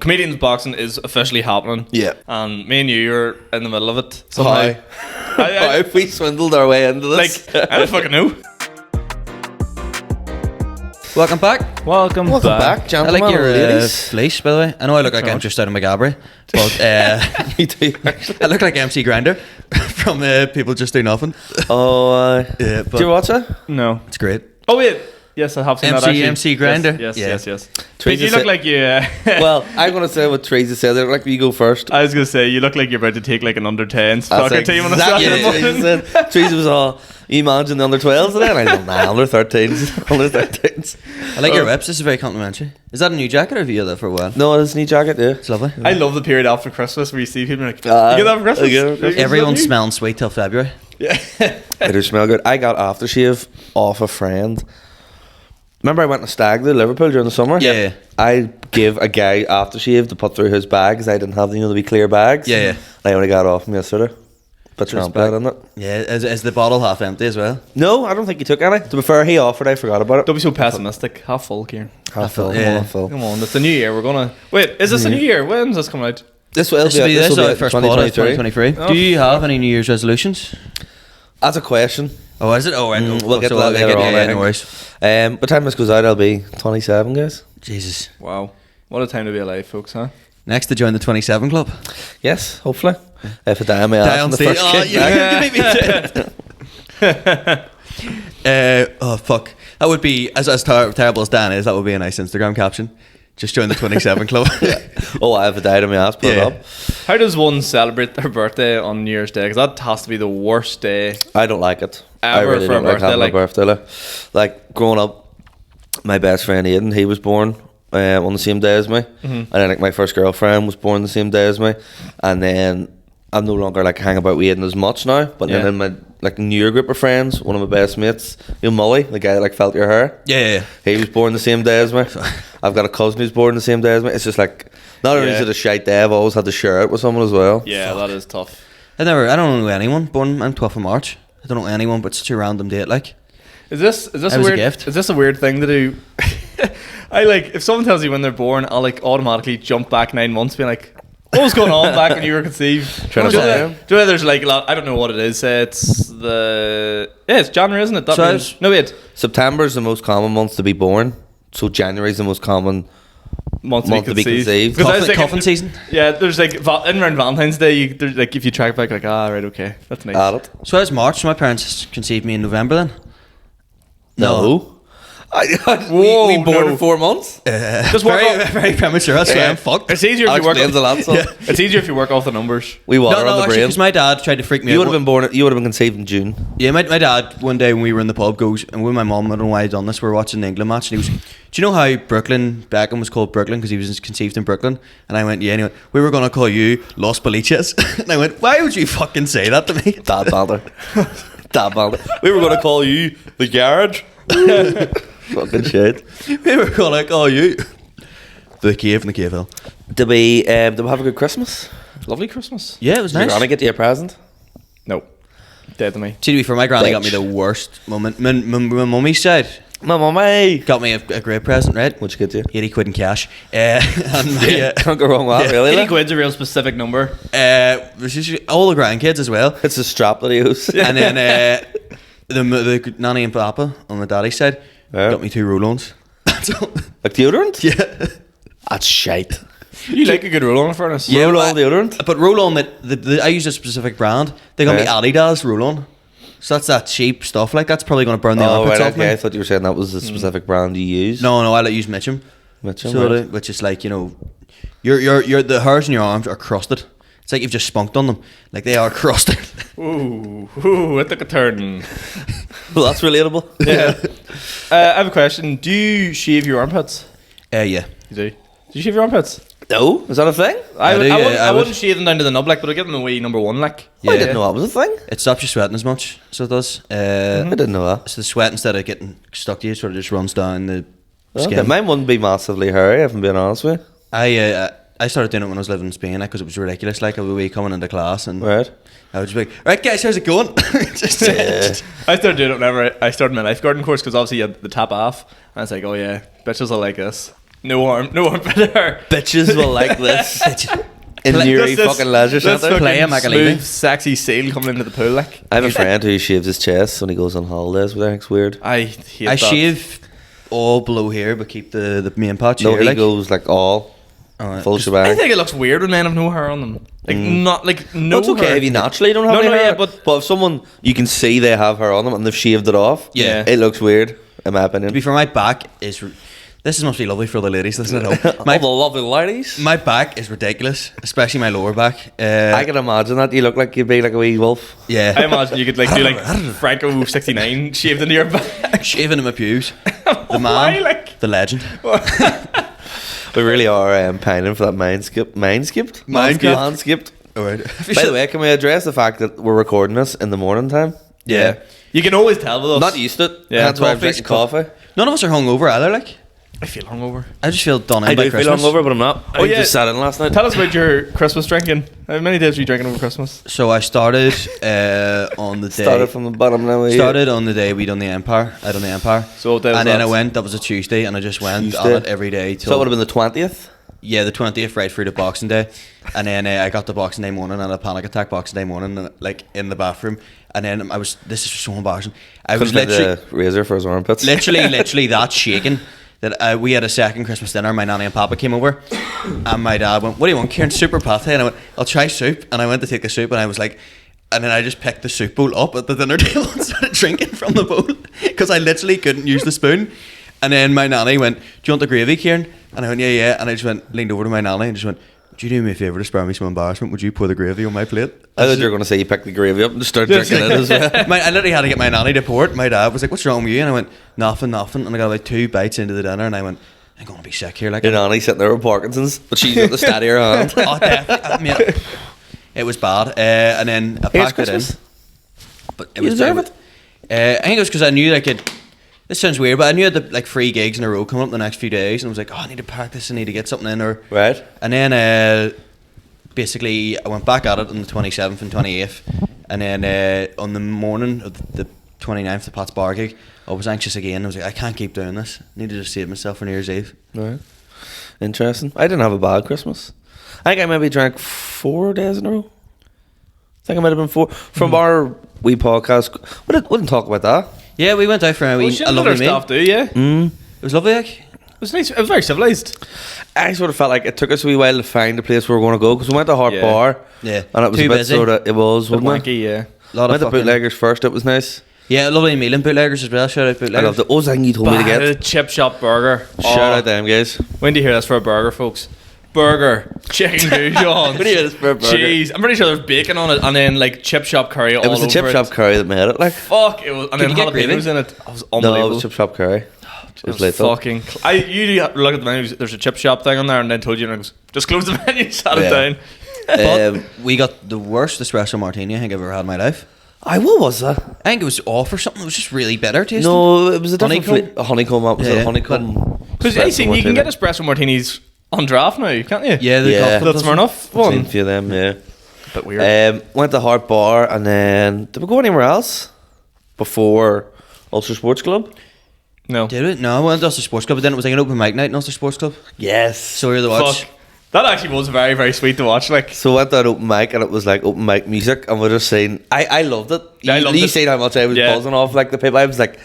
Comedians Boxing is officially happening. Yeah. And me and you are in the middle of it. So How have we swindled our way into this? Like, I don't fucking know. Welcome back. Welcome back. I gentlemen. like your and ladies. fleece, by the way. I know I look like I'm just out of McGabry, but You do, actually. I look like MC Grinder from People Just Do Nothing. Oh, Yeah, do you watch it? No. It's great. Oh, wait. Yes, I have seen that actually. MC Grinder. Yes. Yeah. But Teresa you look said- like you... Well, I'm going to say what Teresa said. I'd like you go first. I was going to say, you look like you're about to take like an under 10s That's soccer team on a exactly Saturday what morning. Teresa said. Teresa was all, you imagine the under 12s then? I don't know, under 13s. Under 13s. I like your whips. This is very complimentary. Is that a new jacket or have you had that for a while? No, it's a new jacket, yeah. It's lovely. I love the period after Christmas where you see people like, you Ah, get that for Christmas? I get it. Is that Everyone's you? smelling sweet till February. Yeah. It does smell good. I got aftershave off a friend. Remember I went to Stag to Liverpool during the summer? Yeah. I gave a guy aftershave to put through his bag because I didn't have the wee clear bags. Yeah. I only got it off him yesterday. But Respect. tramped in it. Yeah, is the bottle half empty as well? No, I don't think he took any. To be fair, he offered. I forgot about it. Don't be so pessimistic. Half full, Kieran. Half full. Yeah. Half full. Come on, it's a new year. We're gonna... Wait, is this a new year? When's this coming out? This will This will be this will be first pod of 2023. 2023. Do you have any New Year's resolutions? That's a question. Oh, is it? Oh, right. We'll get to that later on, I no think. worries. By the time this goes out, I'll be 27, guys. Jesus. Wow. What a time to be alive, folks, huh? Next to join the 27 club. Yes, hopefully. If I die on my Die ass on in the stage. first Oh, kick. you made me oh, fuck. That would be, as terrible as Dan is, that would be a nice Instagram caption. Just join the 27 club. Oh, I have died on my ass, put it Yeah. up. How does one celebrate their birthday on New Year's Day? Because that has to be the worst day. I don't like it. I Ever really for a don't like birthday, having like- a birthday. Like, growing up, my best friend Aidan, he was born on the same day as me. And then, like, my first girlfriend was born the same day as me. And then I'm no longer, like, hang about with Aidan as much now. But then Yeah. in my, like, New Year group of friends, one of my best mates, Mully, the guy that, like, felt your hair. Yeah. He was born the same day as me. I've got a cousin who's born the same day as me. It's just like, not only is it a shite day, I've always had to share it with someone as well. Yeah, that is tough. I don't know anyone born on 12th of March. I don't know anyone, but such a random date, like. Is this That a was a weird gift. Is this a weird thing to do? I like if someone tells you when they're born, I'll like automatically jump back 9 months, being like, what was going on back when you were conceived? Trying to do you know say. that- do you know there's like a lot, I don't know what it is. It's it's January, isn't it? That So I means, was- no wait, September is the most common month to be born. So January is the most common month to be conceived. 'Cause I was thinking- Coffin season. Yeah, there's like in around Valentine's Day. There's like if you track back, like right, okay, that's nice. at it. So that's March. So my parents conceived me in November then. No. Whoa, we born no. in 4 months. Just work Very, off, very premature. That's why Yeah. I'm fucked. it's easier if you work. Explains a lot, son. It's easier if you work off the numbers. We water No, on the actually, brain. because my dad tried to freak me You out. would have been born. You would have been conceived in June. Yeah, my dad one day when we were in the pub goes, and with my mum, I don't know why he'd done this, we were watching the England match, and he was, do you know how Brooklyn Beckham was called Brooklyn because he was conceived in Brooklyn? And I went, yeah, anyway, we were going to call you Los Boliches. And I went, why would you fucking say that to me? Dad banter. Dad banter. We were going to call you the garage. Fucking shit. We were going to call you the cave in the cave hill. Did we have a good Christmas? Lovely Christmas. Yeah, it was Did your nice. granny get you a present? No, dead to me. See, to be fair, my granny got me Bitch. the worst moment. My mummy's side My mummy. got me a great present, right? What'd you get you? 80 quid in cash. And my, Can't go wrong with that, really. 80 like. quid's a real specific number. was just all the grandkids as well. It's a strap that he used. And then the nanny and papa on the daddy's side Yeah. got me 2 roll-ons. Like deodorant? Yeah. That's shite. You like a good roll on a furnace? Yeah, Roll well, on deodorant? But roll-on, I use a specific brand. They got Yeah. me Adidas roll-on. So that's that cheap stuff. Like, that's probably going to burn the Oh, armpits right, off okay. I me. thought you were saying that was the specific brand you use. No, I like use Mitchum. Mitchell, So right. which is like, you know, your the hairs in your arms are crusted. It's like you've just spunked on them. Like, they are crusted. Ooh, it took a turn. Well, that's relatable. Yeah. I have a question. Do you shave your armpits? Yeah. You do. Do you shave your armpits? No? Is that a thing? I, I would, do, I, yeah, wouldn't, I I would. wouldn't shave them down to the nub, like, but I'd give them a wee number one, like. I didn't know that was a thing. It stops you sweating as much. So it does. I didn't know that. So the sweat, instead of getting stuck to you, sort of just runs down the skin. Okay, mine wouldn't be massively hairy, if I'm being honest with you. I started doing it when I was living in Spain because it was ridiculous. Like, I would be coming into class and Right. I would just be like, right guys, how's it going? just, I started doing it whenever I started my lifeguarding course because obviously you had the top off. And I was like, oh yeah, bitches will like this. No harm to her. Bitches will like this. In Newry fucking leisure centre. Play a McAleavey. Smooth, sexy seal coming into the pool like. I have a friend who shaves his chest when he goes on holidays, which I think's weird. I hate I that. shave all below here, but keep the main patch No, here. he Like. goes like all full I shebang. think it looks weird when men have no hair on them. Like not like no. No, it's okay hair. if you naturally don't have No, any no, hair. yeah, but- if someone you can see they have hair on them and they've shaved it off, Yeah. it looks weird in my opinion. To be fair, my back is. This must be lovely for the ladies listening at home. All the lovely ladies. My back is ridiculous, especially my lower back. I can imagine that you look like you'd be like a wee wolf. Yeah. I imagine you could like do like Franco 69 shaved into your back. Shaving in my pews. The man, Why, like? the legend. We really are pining for that Manscaped. Manscaped. Manscaped. All right. By the way, can we address the fact that we're recording this in the morning time? Yeah. You can always tell with us. Not used to it. Yeah, That's why I'm coffee's drinking coffee. None of us are hungover either. Like, I feel hungover. I just feel done in I by do feel Christmas. hungover, but I'm not. Oh, I yeah. just sat in last night. Tell us about your Christmas drinking. How many days were you drinking over Christmas? So I started on the day. Started from the bottom now. Started on the day we done the Empire. I done the Empire. So what day was and then that? I went. That was a Tuesday, and I just went on Tuesday. it every day. So it would have been the 20th. Yeah, the 20th, right through to Boxing Day. And then I got the Boxing Day morning and a panic attack Boxing Day morning, like in the bathroom. And then this is so embarrassing. I was Couldn't literally, find the razor for his armpits. literally that shaking that we had a second Christmas dinner. My nanny and papa came over, and my dad went, "What do you want, Kieran? Soup or pate?" And I went, "I'll try soup." And I went to take the soup, and I was like, and then I just picked the soup bowl up at the dinner table and started drinking from the bowl because I literally couldn't use the spoon. And then my nanny went, "Do you want the gravy, Kieran?" And I went, "Yeah." And I just leaned over to my nanny and just went, "Do you do me a favour to spare me some embarrassment? Would you pour the gravy on my plate?" I thought you were going to say you picked the gravy up and just started drinking it as well. I literally had to get my nanny to pour it. My dad was like, "What's wrong with you?" And I went, Nothing. And I got about 2 bites into the dinner and I went, "I'm going to be sick here." Like, Your nanny sitting there with Parkinson's, but she's got the steady her hand. oh, definitely. I mean, it was bad. And then I Here's packed it in. Christmas. But it You was deserve it. I think it was because I knew I could. This sounds weird, but I knew I had like 3 gigs in a row coming up the next few days, and I was like, "Oh, I need to practice. I need to get something in." Or Right. and then basically I went back at it on the 27th and 28th, and then on the morning of the 29th, the Pat's Bar gig, I was anxious again. I was like, "I can't keep doing this. I need to just save myself for New Year's Eve." Right. Interesting. I didn't have a bad Christmas. I think I maybe drank 4 days in a row. I think I might have been 4. From our wee podcast. We didn't talk about that. Yeah, we went out for a lovely meal. stuff, do yeah. It was lovely. Like, It was nice. It was very civilized. I sort of felt like it took us a wee while to find a place where we were going to go because we went to Hart Yeah. Bar. Yeah. And it was Too a bit busy. sort of, it was, But wasn't it? wanky, yeah. lot Went of to fucking, Bootleggers first, it was nice. yeah, a lovely meal in Bootleggers as well. Shout out Bootleggers. I loved it. Oh, thing you told me to But get. a chip shop burger. Shout out them, guys. When do you hear this for a burger, folks? Burger, chicken goujon, When do you hear this for a burger? cheese. I'm pretty sure there's bacon on it, and then like chip shop curry. It was the chip shop curry that made it, like. Fuck it was, and Did then you get gravy? jalapenos in it. It was No, unbelievable. it was chip shop curry. It It was was lethal. fucking. I usually look at the menu. There's a chip shop thing on there, and then told you, and I goes, just close the menu, shut it Yeah. down. But we got the worst espresso martini I think I've ever had in my life. What was that? I think it was off or something. It was just really bitter tasting. No, it was a different Honeycomb? a honeycomb. That was Yeah, a honeycomb. Because espresso I seen you can martini. get espresso martinis on draft now, can't you? Yeah, the Yeah. coffee That's Smirnoff Seen a one. few of them, yeah. Bit weird. Went to Hart Bar and then did we go anywhere else before Ulster Sports Club? No. Did it? No, I went to Ulster Sports Club, but then it was like an open mic night in Ulster Sports Club. Yes. So we were the watch. Fuck. That actually was very, very sweet to watch. Like, So went to an open mic and it was like open mic music and we're just saying I loved it. Yeah, I loved you it. seen how much I was Yeah. buzzing off like the people. I was like,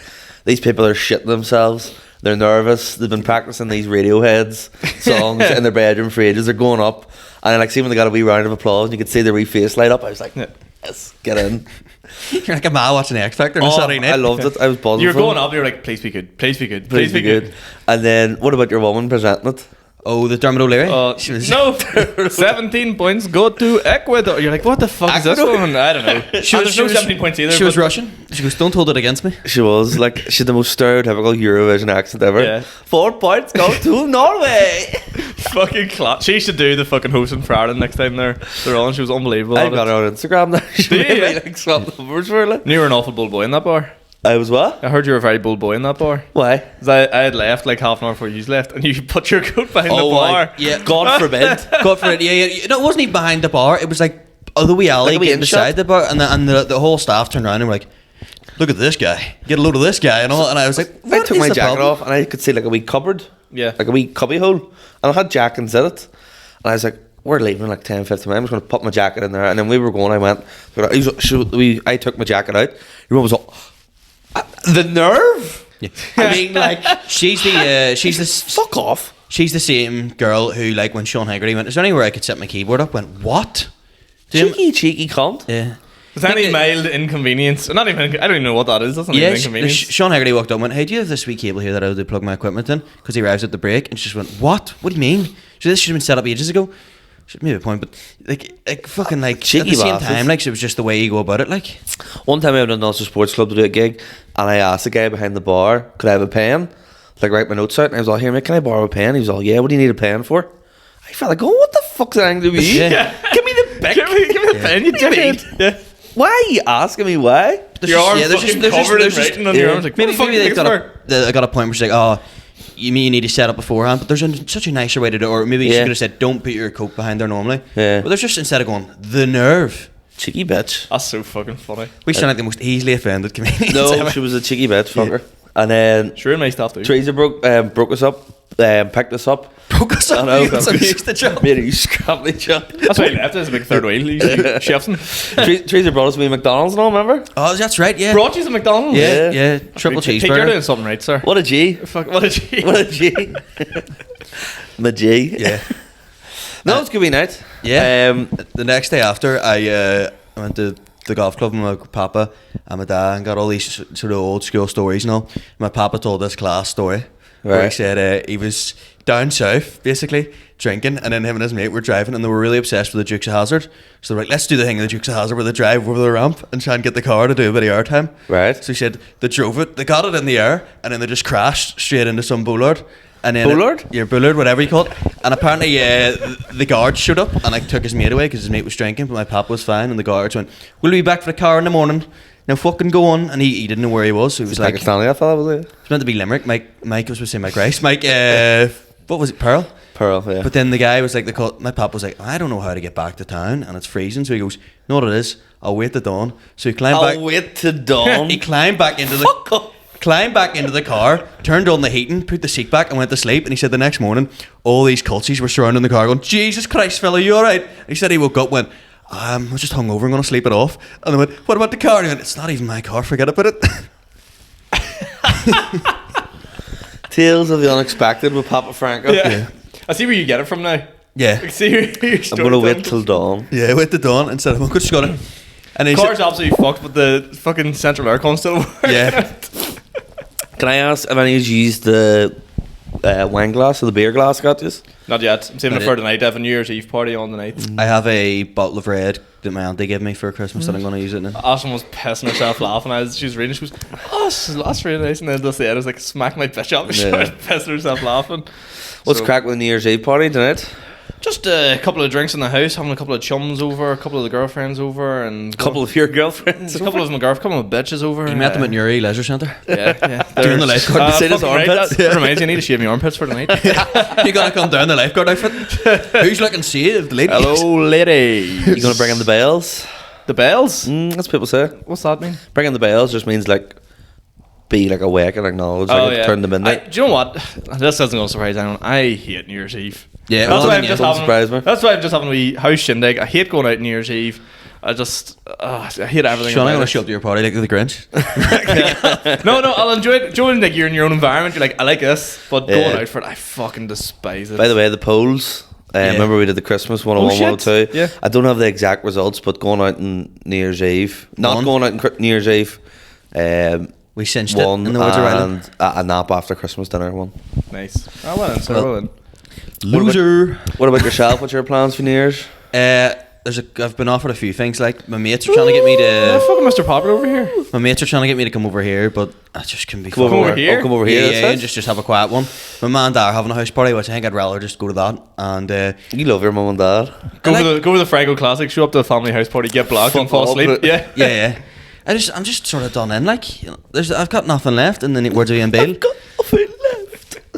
these people are shitting themselves. They're nervous. They've been practicing these Radioheads songs in their bedroom for ages. They're going up and I like see when they got a wee round of applause and you could see their wee face light up. I was like, Yeah. yes, get in. You're like a man watching X Factor on a Oh, Saturday night. I loved it. I was buzzing. you were for going it. up, you were like, please be good, please be good, Please be good. And then what about your woman presenting it? Oh, the Dermot O'Leary. She was, no, 17 points go to Ecuador. You're like, what the fuck is this Ecuador? woman? I don't know. She And was- there's no she was- 17 points either. She was but- Russian. She goes, "Don't hold it against me." She was like she had the most stereotypical Eurovision accent ever. Yeah. 4 points go to Norway. fucking class. She should do the fucking hosting for Ireland next time they're on. She was unbelievable. I've at got it. her on Instagram now. She Do you? made me like swap numbers for her. Like. You were an awful bold boy in that bar. I was what? I heard you were a very bold boy in that bar. Why? 'Cause I had left like half an hour before you left, and you put your coat behind the Oh, bar. Yeah. God forbid. God for it. Yeah. No, it wasn't even behind the bar. It was like the wee alley Like a wee getting in shop? beside the bar, and the whole staff turned around and were like, "Look at this guy. Get a load of this guy," and all. And I was like, I "What took is my the jacket problem?" off and I could see like a wee cupboard Yeah. like a wee cubby hole, and I had jackets in it, and I was like, we're leaving in like 10, 15 minutes. I'm just going to put my jacket in there. And then we were going, I took my jacket out. Your mum was like, the nerve? Yeah. I mean, like, she's the Fuck off. She's the same girl who, like, when Sean Haggerty went, is there anywhere I could set my keyboard up? Went, what? Cheeky cunt. Yeah. Is there any mild inconvenience? Not even. I don't even know what that is. That's not even inconvenience. Sean Haggerty walked up and went, hey, do you have this wee cable here that I would plug my equipment in? Because he arrives at the break, and she just went, what? What do you mean? So this should have been set up ages ago. Should maybe a point, but like fucking like cheeky at the same bastards. time, like, so it was just the way you go about it. Like, one time I went to an Ulster Sports Club to do a gig, and I asked the guy behind the bar, could I have a pen? Like, write my notes out. And I was all, here, mate, can I borrow a pen? He was all, yeah, what do you need a pen for? I felt like, what the fuck's that to me? Yeah. Give me the pen. Give me the pen, you dickhead. Yeah. Why are you asking me why? Your arms fucking covered in writing on your arms. Like, maybe what the fuck they've is this I got a point where she's like, oh, you mean you need to set up beforehand, but there's such a nicer way to do it. Or maybe she could have said, don't put your coat behind there normally. Yeah. But there's just, instead of going, the nerve. Cheeky bitch. That's so fucking funny. We sound like the most easily offended comedians. No, ever. she was a cheeky bitch fucker. And then Sure, it may stuff too. Teresa broke us up, picked us up. Broke us up. I know. That's how we used to jump. Made a scrappy jump. That's why he left. There's a big third wheel. He's chefing. Teresa brought us to McDonald's and all, remember? Oh, that's right, yeah. Brought you to McDonald's. Yeah. Triple Hey, you're cheeseburger. doing something right, sir. What a G. Fuck, what a G. What a G. My G. Yeah. No, it's gonna be night. Yeah. The next day after, I went to the golf club with my papa and my dad and got all these sort of old school stories and all. My papa told this class story where he Right. said he was down south, basically, drinking, and then him and his mate were driving, and they were really obsessed with the Dukes of Hazzard. So they're like, let's do the thing of the Dukes of Hazzard where they drive over the ramp and try and get the car to do a bit of air time. Right. So he said they drove it, they got it in the air, and then they just crashed straight into some bollard. And then Bollard? Bollard, whatever you call it. And apparently the guards showed up and took his mate away because his mate was drinking, but my papa was fine. And the guards went, we'll be back for the car in the morning. Now fucking go on. And he didn't know where he was, so he was like, Pakistani, that fella, was it? it was meant to be Limerick. Mike was supposed to say Mike Rice. Mike, what was it, Pearl? Pearl, yeah. But then the guy was like, my papa was like, I don't know how to get back to town and it's freezing. So he goes, you know what it is? I'll wait till dawn. So he climbed back. I'll wait to dawn. He climbed back into the car, turned on the heating, put the seat back and went to sleep. And he said the next morning, all these culties were surrounding the car going, Jesus Christ, fella, you alright? And he said he woke up, went, I was just hungover, I'm going to sleep it off. And they went, what about the car? And he went, it's not even my car, forget about it. Tales of the unexpected with Papa Franco. Yeah. I see where you get it from now. Yeah. I see where your I'm story gonna wait comes. till dawn. Yeah, went to dawn and said, I'm good, got it. And he Car's said, absolutely fucked, but the fucking central aircon still works. Yeah. Can I ask if any of you used the wine glass or the beer glass got this? Not yet. I'm saving Not it for yet. tonight. I have a New Year's Eve party on the night. I have a bottle of red that my auntie gave me for Christmas that I'm going to use it in. Ashlyn was pissing herself laughing. She was reading. She goes, that's really nice. And then just the end, I was like, smack my bitch up. She Yeah. was pissing herself laughing. What's So, crack with the New Year's Eve party tonight? Just a couple of drinks in the house, having a couple of chums over, a couple of the girlfriends over, and A couple of your girlfriends. a couple of my girlfriends, a couple of bitches over. You met them at Newry Leisure Centre. Yeah. Doing the lifeguard beside his armpits. That reminds me, I need to shave my armpits for tonight. You got to come down the lifeguard outfit. Who's looking saved? Ladies. Hello, lady. You gonna bring in the bells? The bells? That's what people say. What's that mean? Bring in the bells just means like be like awake and acknowledge, like turn to midnight. Do you know what? This isn't going to surprise anyone. I hate New Year's Eve. Yeah, That's well, why then, I'm yeah. just Don't having. surprise me. That's why I'm just having a wee house shindig. I hate going out New Year's Eve. I hate everything. Sean, I'm about going to it. show up to your party like the Grinch. No, I'll enjoy it. Join like you're in your own environment. You're like, I like this, but Yeah. going out for it, I fucking despise it. By the way, the polls. Remember we did the Christmas 101, shit. 102. Yeah. I don't have the exact results, but going out on New Year's Eve, not Won. going out on New Year's Eve, We cinched it one in the woods of Ireland. and a nap after Christmas dinner one. Nice. Well then, so well then. Loser. What about yourself? What's your plans for New Year's? I've been offered a few things. Like my mates are trying to get me Yeah, to. fucking Mr. Popular over here. My mates are trying to get me to come over here, but I just can be. Come fucking- over over here? Oh, come over here. Yeah, that's yeah, it? just have a quiet one. My mum and dad are having a house party, which I think I'd rather just go to that. And You love your mum and dad. Go I for the Franco Classic. Show up to a family house party, get blocked, and Fuck fall off. asleep. Yeah. yeah. I'm just sort of done in. Like, you know, I've got nothing left. And then words of Ian Bale.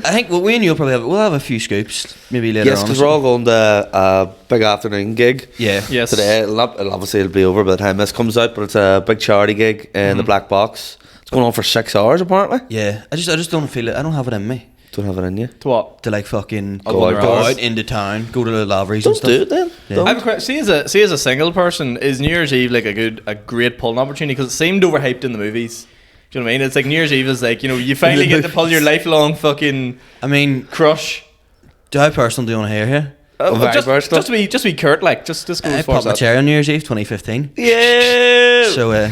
I think we and you'll probably we'll have a few scoops maybe later Yes, on. because we're all going to a big afternoon gig. Yeah. Yes. Today, obviously it'll be over by the time this comes out, but it's a big charity gig in the Black Box. It's going on for 6 hours apparently. Yeah. I just don't feel it. I don't have it in me. Don't have it in you. To what? To like fucking I'll go go out, outdoors. into town, go to the laveries and Don't stuff. do it then. Yeah. Don't. I have a question. See, as a single person, is New Year's Eve like a great pulling opportunity? Because it seemed overhyped in the movies. Do you know what I mean? It's like New Year's Eve is like, you know, you finally get to pull your lifelong fucking I mean, crush. do I personally want to hear here? Very Just personal. to be Kurt, like just go I as far popped as my that. cherry on New Year's Eve 2015. Yeah. So,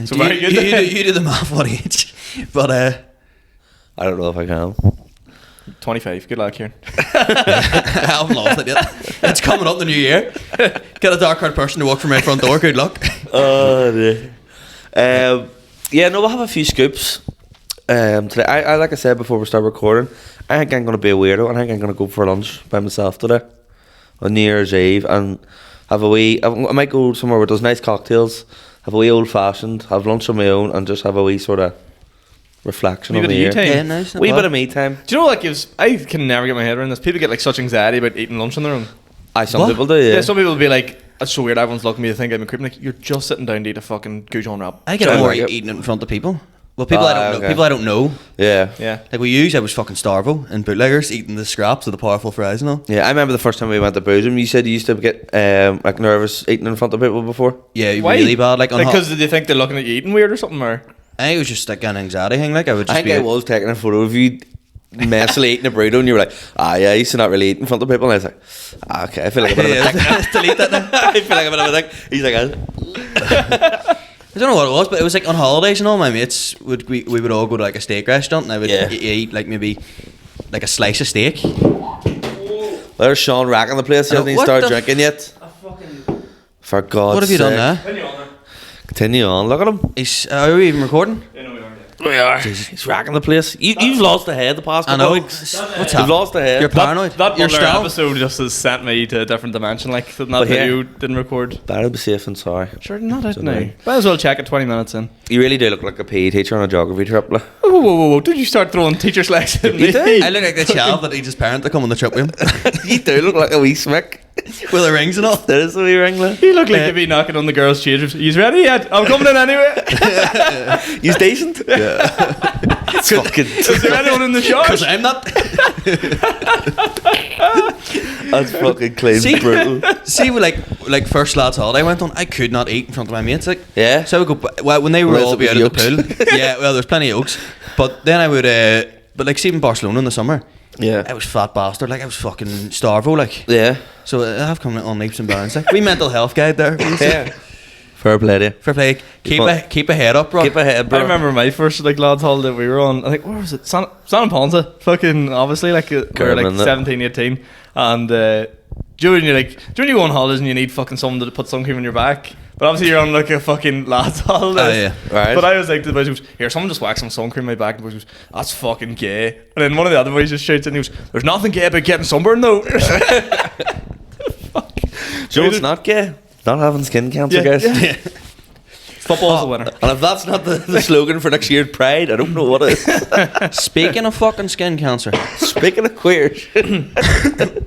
So very good. you do the math what age. But I don't know if I can. 25. Good luck, Kieran. I haven't lost it yet. It's coming up the new year. Get a dark haired person to walk from my front door. Good luck. Oh dear. Yeah, no, we'll have a few scoops today. I like I said before we start recording, I think I'm going to be a weirdo and I think I'm going to go for lunch by myself today on New Year's Eve and have a wee. I might go somewhere where there's nice cocktails, have a wee old fashioned, have lunch on my own, and just have a wee sort of reflection Wee on bit the of you year. time. Yeah, nice. Wee bit of me time. Do you know what that gives? I can never get my head around this. People get like such anxiety about eating lunch on their own. Some What? people do, yeah. Yeah, some people will be like, "That's so weird." Everyone's looking at me to think I'm a creep. Like, you're just sitting down to eat a fucking Goujon wrap. I get I more like it. eating it in front of people. Well, people I don't know. okay. People I don't know. Yeah. Yeah. Like we used, I was fucking Starvo and bootleggers eating the scraps of the powerful fries and all. Yeah, I remember the first time we went to Boozum, you said you used to get like nervous eating in front of people before. Yeah, Why? really bad. Like, Because did they think they're looking at you eating weird or something? Or I think it was just like an anxiety thing. Like I would just I think I was taking a photo of you messily eating a burrito and you were like, yeah, I used to not really eat in front of people, and I was like, okay, I feel like a bit of a dick. delete that now. I feel like a bit of a dick. He's like, I don't know what it was, but it was like on holidays and all. My mates would we would all go to like a steak restaurant, and I would Yeah. eat like maybe like a slice of steak. there's Sean racking the place, he hasn't even What started the drinking yet. For God's What have you sake. done there? Continue on, look at him. Are we even recording? We are. He's racking the place. You've lost the head the past I couple know. of weeks. What's You've happening? lost the head. You're paranoid. that You're other strong. episode just has sent me to a different dimension. Like that But here- video didn't record. That'll be safe and sorry. Sure, not it So now. no. Might as well check it 20 minutes in. You really do look like a PE teacher on a geography trip. Like. Whoa. Did you start throwing teacher's legs at me? You do. I look like the child that needs his parent to come on the trip with him You do look like a wee smick. with the rings and all. There is a wee ring there. You look like to be knocking on the girls' changers. He's ready yet? I'm coming in anyway. He's decent. Yeah. It's fucking. Is there anyone in the Because showers? I'm not. That's fucking clean. See, Brutal. see, like first lads holiday I went on, I could not eat in front of my mates. Like, Yeah. so I would go. Well, when they were Whereas all it be was out at the yolks. pool. Yeah, well, there's plenty of oaks. But then I would. But like, see, in Barcelona in the summer, Yeah. I was fat bastard. Like I was fucking starvo. Like, Yeah. so I have come on leaps and bounds. Like, we mental health guide there. Yeah. Fair play to you. For play, keep fun. a head up, bro. Keep ahead, bro. I remember my first like lads holiday we were on. I think where was it? San Ponza. Fucking obviously like we were German, like isn't it? 17, 18, and when you go on holidays and you need fucking someone to put sun cream on your back. But obviously you're on like a fucking lads holiday. Oh, yeah. Right. But I was like to the boys, goes, here, someone just whack some sun cream on my back. And the boys goes, that's fucking gay. And then one of the other boys just shouts and he goes, there's nothing gay about getting sunburned though. Fuck. Do you know what's not gay? Not having skin cancer, Yeah, guys. yeah. Football's a winner. And if that's not the slogan for next year's Pride, I don't know what is. Speaking of fucking skin cancer, Speaking of queer shit. do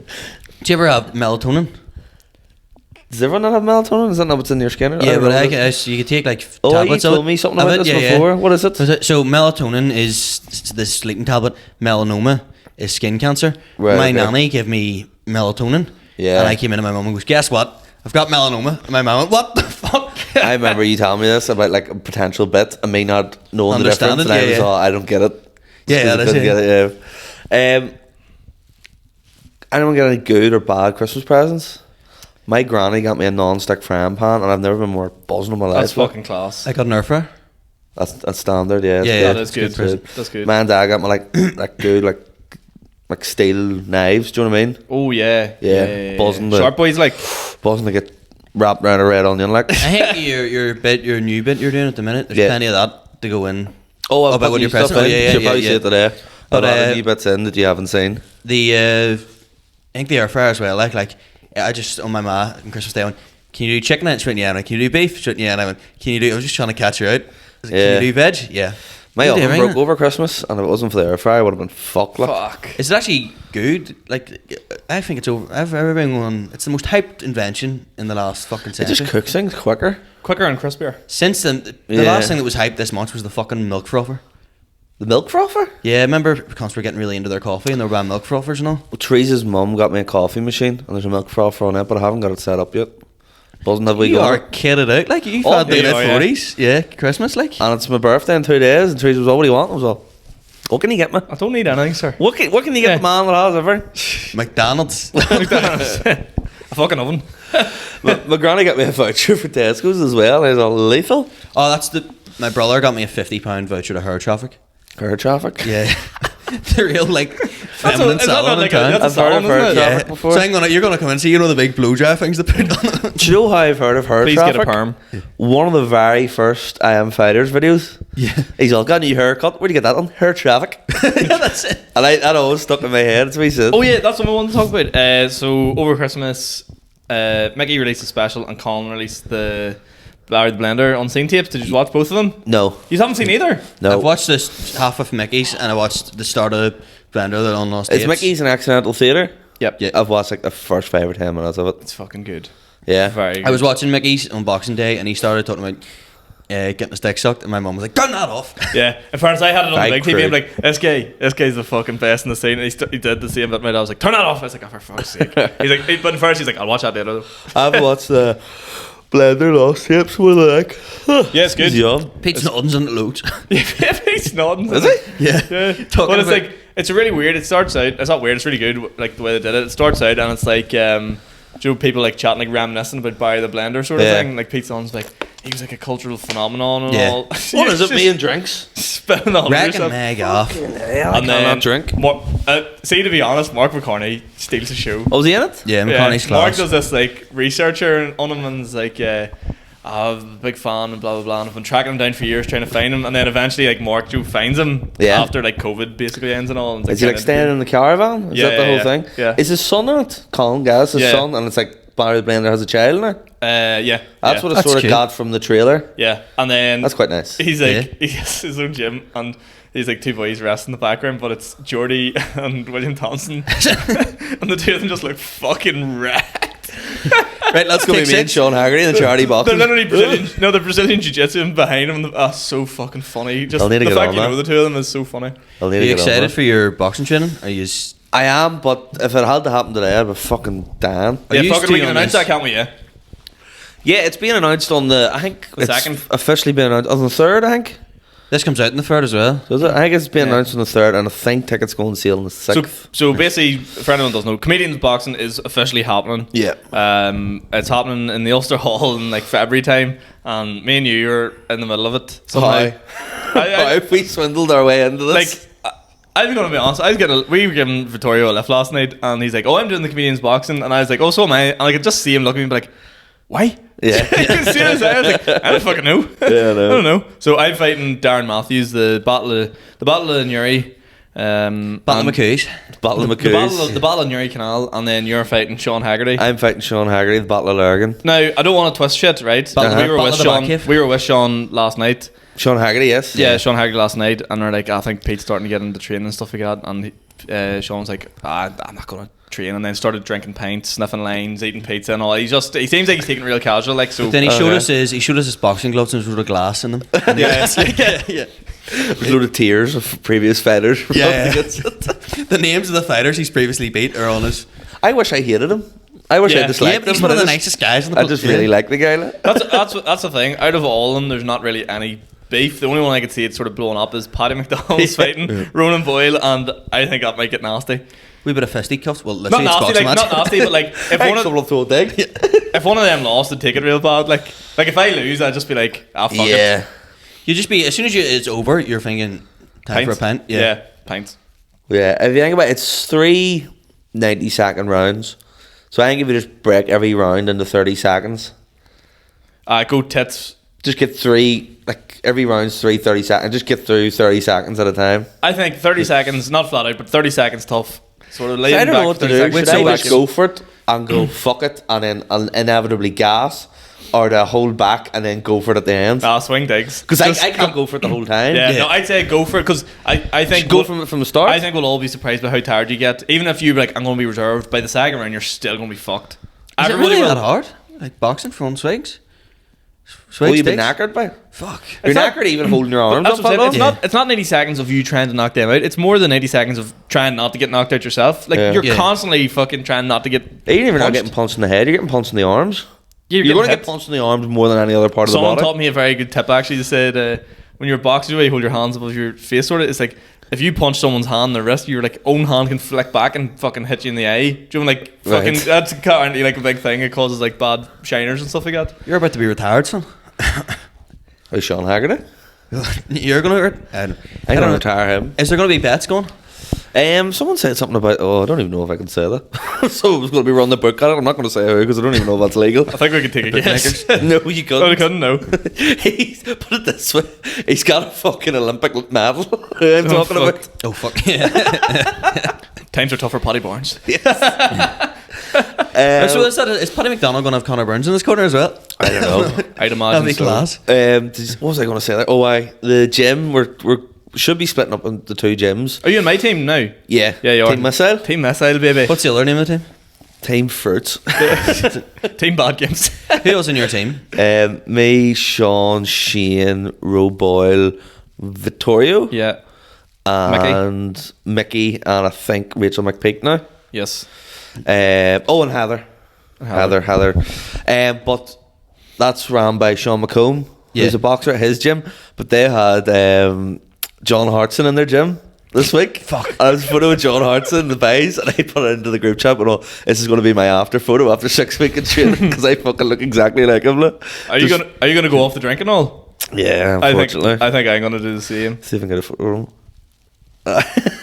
you ever have melatonin? Does everyone not have melatonin? Is that not what's in your skin? Yeah, don't but know. you could take like Oh, tablets you of told it. me something Of about it, this yeah, before. yeah. What is it? So melatonin is the sleeping tablet. Melanoma is skin cancer. Right, My okay. nanny gave me melatonin. Yeah. And I came in and my mum goes, guess what? I've got melanoma. And my mum went, what the fuck? I remember you telling me this about like a potential bit and me not knowing the Understand difference, it, and I yeah, was yeah. all, I don't get it. Yeah, Just 'cause I that's couldn't it. get it, yeah. Anyone get any good or bad Christmas presents? My granny got me a non-stick frying pan, and I've never been more buzzing in my life. That's fucking class. I got an air fryer. That's standard, yeah. it's Yeah, good. yeah, that is it's good. good. That's good. My and dad got me like like good like steel knives. Do you know what I mean? Oh yeah. Yeah, buzzing the- Sharp boys like Buzzing to get wrapped around a red onion like. I think your new bit you're doing at the minute, there's Yeah. plenty of that to go in. Oh, About what new you're pressing. stuff in. Oh, yeah, Should yeah, probably yeah. see it today. But, a lot of uh, new bits in that you haven't seen. The I think the air fryer as well. Like I just on my ma on Christmas Day I went, can you do chicken? And she went, yeah. And I went, can you do beef? She went, yeah. And I went, can you do? I was just trying to catch her out. I was like, Yeah. Can you do veg? Yeah. My You do oven everything. broke over Christmas, and if it wasn't for the air fryer, I would have been fucked. Like. fuck. Is it actually good? Like I think it's over. Everyone. It's the most hyped invention in the last fucking It century. just cooks things quicker. Quicker and crispier. Since then, the Yeah. last thing that was hyped this month was the fucking milk frother. The milk frother? Yeah, I remember because we're getting really into their coffee and they were buying milk frothers and all. Well, Teresa's mum got me a coffee machine and there's a milk frother on it, but I haven't got it set up yet. Wasn't that we You got are it? kitted out. Like, you've Oh, had the yeah, late yeah. 40s. Yeah, Christmas, like. And it's my birthday in 2 days, and Teresa was all, what do you want? I was all, what can you get me? I don't need anything, sir. What can you Yeah. get the man that has everything? McDonald's. A fucking oven. my granny got me a voucher for Tesco's as well. It's all lethal. Oh, my brother got me a £50 voucher to Hair Traffic. Hair traffic. Yeah. The real, like, feminine is that not salon in like a- town. that's I've heard of salon, hair isn't it? traffic Yeah. before. So you're gonna come in and see, the big blow dry things they put on it. Do you know how I've heard of hair Please traffic? get a perm. One of the very first I Am Fighters videos. Yeah. He's all, got a new haircut. Where'd you get that on? Hair traffic. Yeah, that's it. And that always stuck in my head. That's what he said. Oh yeah, that's what I wanted to talk about. So over Christmas, Mickey released a special and Colin released the Larry the Blender Unseen tapes. Did you watch both of them? No. You haven't seen either? No. I've watched this half of Mickey's and I watched the start of Blender that on Lost Is Tapes. Mickey's an accidental theatre? Yep. Yeah. I've watched like the first 5 or 10 minutes of it. It's fucking good. Yeah. Very good. I was watching Mickey's on Boxing Day and he started talking about getting his dick sucked and my mum was like, turn that off. Yeah, in fairness, I had it on Very the big TV. I'm crude. like, this guy's the fucking best in the scene. And he did the same, but my dad was like, turn that off. I was like, oh, for fuck's sake. He's like, but in first he's like, I'll watch that later. Though. I've watched the Blender Lost Tapes with like. Yeah, it's good. He's young. Pete Snodden's in it loads. Yeah, he's nodding. Is he? Yeah. Yeah. Talking But it's about- like, it's really weird. It starts out, it's not weird, it's really good, like the way they did it. It starts out and it's like, people like chatting, like reminiscing about Barry the Blender sort of Yeah. thing. Like Pete Snodden's like, he was like a cultural phenomenon and Yeah. all. What is it? Me and drinks? Spinning all over Wrecking yourself. Meg off. Yeah, I And cannot then drink. see, to be honest, Mark McCartney steals the show. Oh, was he in it? Yeah, Yeah, McConaughey's Mark class. does this like researcher on him and is like, I'm a big fan and blah blah blah. And I've been tracking him down for years trying to find him, and then eventually like Mark Joe finds him Yeah. after like COVID basically ends and all. And Is he like staying in the caravan? Is Yeah, that the whole yeah, thing? yeah. Is his son in it? Colin Gas, his Yeah. son, and it's like Barry the Blender has a child in it. Yeah, That's yeah. what I That's sort of cute. got from the trailer. Yeah, and then That's quite nice. he's like Yeah. he has his own gym and. He's like 2 boys rest in the background, but it's Geordie and William Thompson, and the 2 of them just look fucking wrecked. Right, let's It's gonna be me and Sean Haggerty and the charity box. They're literally Brazilian. No, they're Brazilian jiu-jitsu and behind them. So fucking funny. Just I'll need to the get fact on you that. know the 2 of them is so funny. I'll need Are to you get on excited that. for your boxing training? Are you I am, but if it had to happen today, I'd be fucking damn. Are Yeah, you fucking two we can on announce this? that, can't we? Yeah. Yeah, it's been announced on the. I think The it's second? officially been announced on the 3rd. I think. This comes out in the 3rd as well. Does it? I think it's been Yeah. announced on the 3rd, and I think tickets go on sale on the 6th. So basically, for anyone who doesn't know, Comedians Boxing is officially happening. Yeah. It's happening in the Ulster Hall in like February time, and me and you are in the middle of it. Somehow. How we swindled our way into Like, this? I'm gonna be honest. We were giving Vittorio a lift last night, and he's like, "Oh, I'm doing the Comedians Boxing," and I was like, "Oh, so am I." And I could just see him looking at me, like, "Why?" Yeah. You can see his eyes, like, I don't fucking know. Yeah, I know. I don't know. So I'm fighting Darren Matthews, the battle of Newry. Battle of and McCoy's. Battle of the McCoy's. battle of Newry Canal, and then you're fighting Sean Haggerty. I'm fighting Sean Haggerty, the Battle of Lurgan. Now I don't want to twist shit, right? Battle- We were Battle with of the Sean. Batcave. We were with Sean last night. Sean Haggerty, yes. Yeah, Sean Haggerty last night, and they're like, I think Pete's starting to get into training and stuff like that, and Sean's like, I'm not gonna train, and then started drinking pints, sniffing lines, eating pizza, and all. He seems like he's taking it real casual, like so. Then he showed Okay. us his boxing gloves and there's a glass in them. Yeah, yeah. There's a load of tears of previous fighters. Yeah. The names of the fighters he's previously beat are on his. I wish I hated him. I wish Yeah. I disliked Yeah, he's him. one but of the I nicest guys in the I club. just Yeah. really like the guy. Like. that's the thing. Out of all of them, there's not really any beef. The only one I could see it sort of blowing up is Paddy McDonald's fighting Ronan Boyle, and I think that might get nasty. We bit of fisticuffs. Well, Not literally, it's nasty, boxing like match. not nasty, but like if Hey, one of someone throw a dig. if one of them lost, I'd take it real bad. Like if I lose, I'd just be like, ah, fuck it. Yeah. You just be as soon as it's over, you're thinking time for a pint. Yeah, pints. Yeah. If you think about it, it's 3 90-second rounds. So I think if you just break every round into 30 seconds, Go tits. just get 3, like every round's 30 seconds. Just get through 30 seconds at a time. I think 30 seconds, not flat out, but 30 seconds tough. Sort of So laying I don't back know what to 30 do. seconds. Should so I much- just go for it and go fuck it and then I'll inevitably gas, or to hold back and then go for it at the end? Swing digs. Because I can't go for it the whole time. Yeah, Yeah. no, I'd say go for it because I think Go from the start. I think we'll all be surprised by how tired you get. Even if you're like, I'm going to be reserved, by the 2nd round, you're still going to be fucked. Is it Everybody really will- that hard? Like boxing for one swings? Swag Oh, you've been sticks? knackered by? Fuck. You're It's not- knackered even holding your arms That's up what I'm that saying. long? It's not 90 seconds of you trying to knock them out. It's more than 90 seconds of trying not to get knocked out yourself. Like, Yeah. you're Yeah. constantly fucking trying not to get You're even not punched. getting punched in the head, you're getting punched in the arms. You're You're going to getting get hit. punched in the arms more than any other part of the Someone body. taught me a very good tip actually. They said when you're boxing, you hold your hands above your face sort of. It's like if you punch someone's hand in the wrist, your like own hand can flick back and fucking hit you in the eye. Do you know, like fucking Right. that's apparently like a big thing. It causes like bad shiners and stuff like that. You're about to be retired, son. Who's Sean Haggerty? You're gonna. I'm don't going to know. retire him. Is there gonna be bets going? Someone said something about, I don't even know if I can say that. So it was going to be run the book at it. I'm not going to say who because I don't even know if that's legal. I think we could take a guess. No, you couldn't. Oh, I couldn't know. He's, put it this way, he's got a fucking Olympic medal. Who I'm talking fuck. about. Oh fuck. Yeah. Times are tough for Paddy Barnes. So is Paddy McDonald gonna have Conor Burns in this corner as well? I don't know. I'd That'd imagine be so. class. What was I going to say there? Oh, the gym, we're should be splitting up into two gyms. Are you in my team now? Yeah. Yeah, you are. Team Missile. Team Missile, baby. What's the other name of the team? Team Fruits. Team Bad Games. Who was in your team? Me, Sean, Shane, Roboyle, Vittorio. Yeah. And Mickey, and I think Rachel McPeak now. Yes. And Heather. But that's ran by Sean McAleavey, who's a boxer at his gym. But they had John Hartson in their gym this week. Fuck. I was a photo with John Hartson, the boys, and I put it into the group chat. But this is going to be my after photo after 6 weeks of training because I fucking look exactly like him. Look. Are you gonna go off the drink and all? Yeah, unfortunately. I think I'm gonna do the same. See if I can get a photo. of him.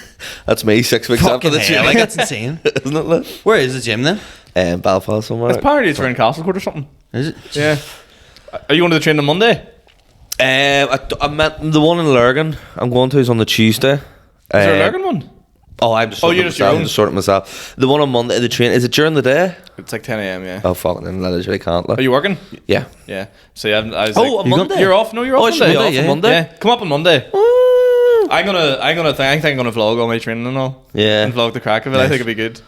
That's me 6 weeks after the hell, training. like that's insane. Isn't it? Look? Where is the gym then? Belfast somewhere. Apparently it's around Castlecourt or something. Is it? Yeah. Are you going to the train on Monday? I met the one in Lurgan. I'm going to is on the Tuesday. Is there a Lurgan one? Oh, I'm just Oh, sorting you're it just your myself. own? I'm just sorting it myself. The one on Monday, the train, is it during the day? It's like 10 a.m. Yeah. Oh fuck, then I literally can't. Look. Are you working? Yeah. Yeah. So yeah, I was Oh, like, on Monday? You're off? No, you're off Oh, it's Monday. Monday, Off yeah. on Monday? Yeah. Come up on Monday. Woo! I think I'm gonna vlog all my training and all. Yeah. And vlog the crack of it. I think it'd be good.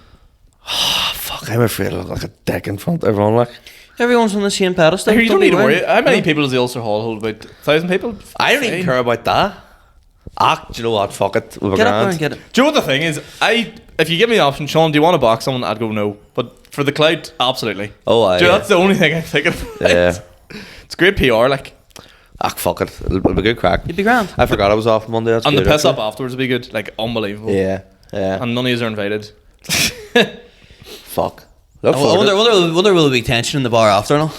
Fuck, I'm afraid I look like a dick in front of everyone. Like, Everyone's on the same pedestal. Here, you don't be need to worry. worried. How many people does the Ulster Hall hold? About 1,000 people? I don't even Fine. care about that. Do you know what? Fuck it. We've a Get up there grand. and get it. Do you know what the thing is? If you give me the option, Sean, do you want to box someone? I'd go no. But for the clout, absolutely. Oh, aye, Do you know, yeah. that's the only thing I'm thinking about. Yeah. It's great PR, like. Fuck it. It'll be good crack. You'd be grand. I forgot I was off Monday. That's And the good, piss up actually. afterwards would be good. Like, unbelievable. Yeah. Yeah. And none of you are invited. Fuck. Look I forward to it. wonder will there be tension in the bar after and all?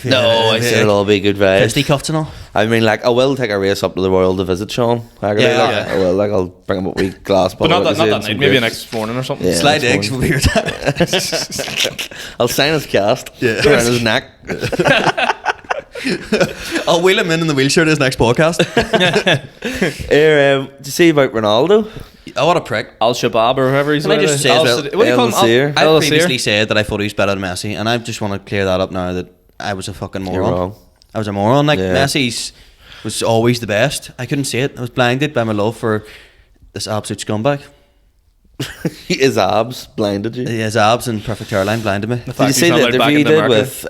No, I said it'll all be good vibes. Fisticuffs and all. I mean, like, I will take a race up to the Royal to visit Sean Haggerty. Yeah, like, yeah. I will. Like, I'll bring him up with glass But bottle. not that and night. some Maybe grapes. next morning or something. Yeah. Slide that's eggs fine. will be your time. I'll sign his cast around his neck. I'll wheel him in the wheelchair to his next podcast. Here, did you see about Ronaldo? Oh, what a prick. Al Shabab or whoever he's Can I just say as well, What do you call him? Al-Nasir. I Al previously said that I thought he was better than Messi, and I just want to clear that up now that I was a fucking moron. You're wrong. I was a moron. Like, Yeah. Messi's was always the best. I couldn't see it. I was blinded by my love for this absolute scumbag. His abs blinded you. His abs and perfect hairline blinded me. Did you see the interview he did with